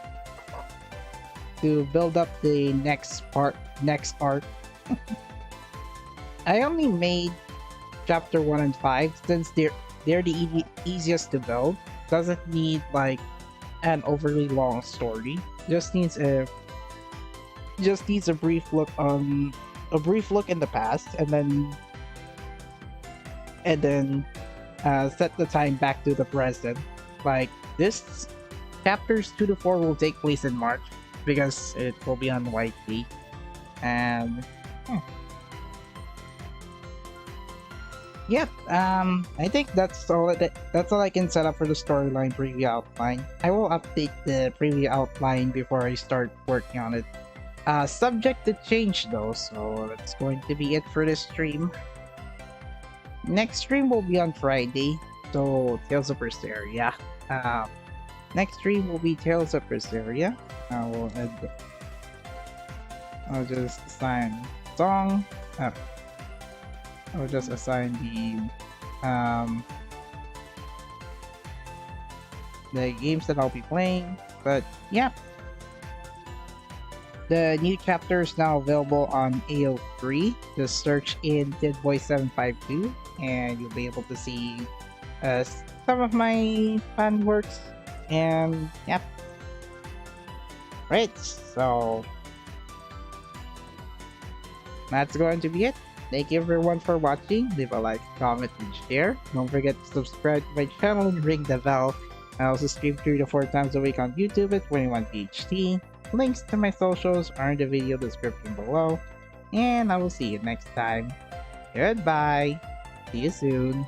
next arc. I only made chapter 1 and 5 since they're the easiest to build. Doesn't need like an overly long story. Just needs a brief look in the past, and then set the time back to the present. Like this, chapters 2 to 4 will take place in March because it will be on White Day, and yep. I think that's all I can set up for the storyline preview outline. I will update the preview outline before I start working on it. Subject to change though, so that's going to be it for this stream. Next stream will be on Friday, so Tales of Berseria. Next stream will be Tales of Berseria. I'll just assign song. I'll just assign the games that I'll be playing. But yeah, the new chapter is now available on AO3. Just search in TinBoy 752 and you'll be able to see some of my fan works. And yep. Right, so that's going to be it. Thank you everyone for watching. Leave a like, comment, and share. Don't forget to subscribe to my channel and ring the bell. I also stream 3 to 4 times a week on YouTube at 21THT. Links to my socials are in the video description below. And I will see you next time. Goodbye. See you soon.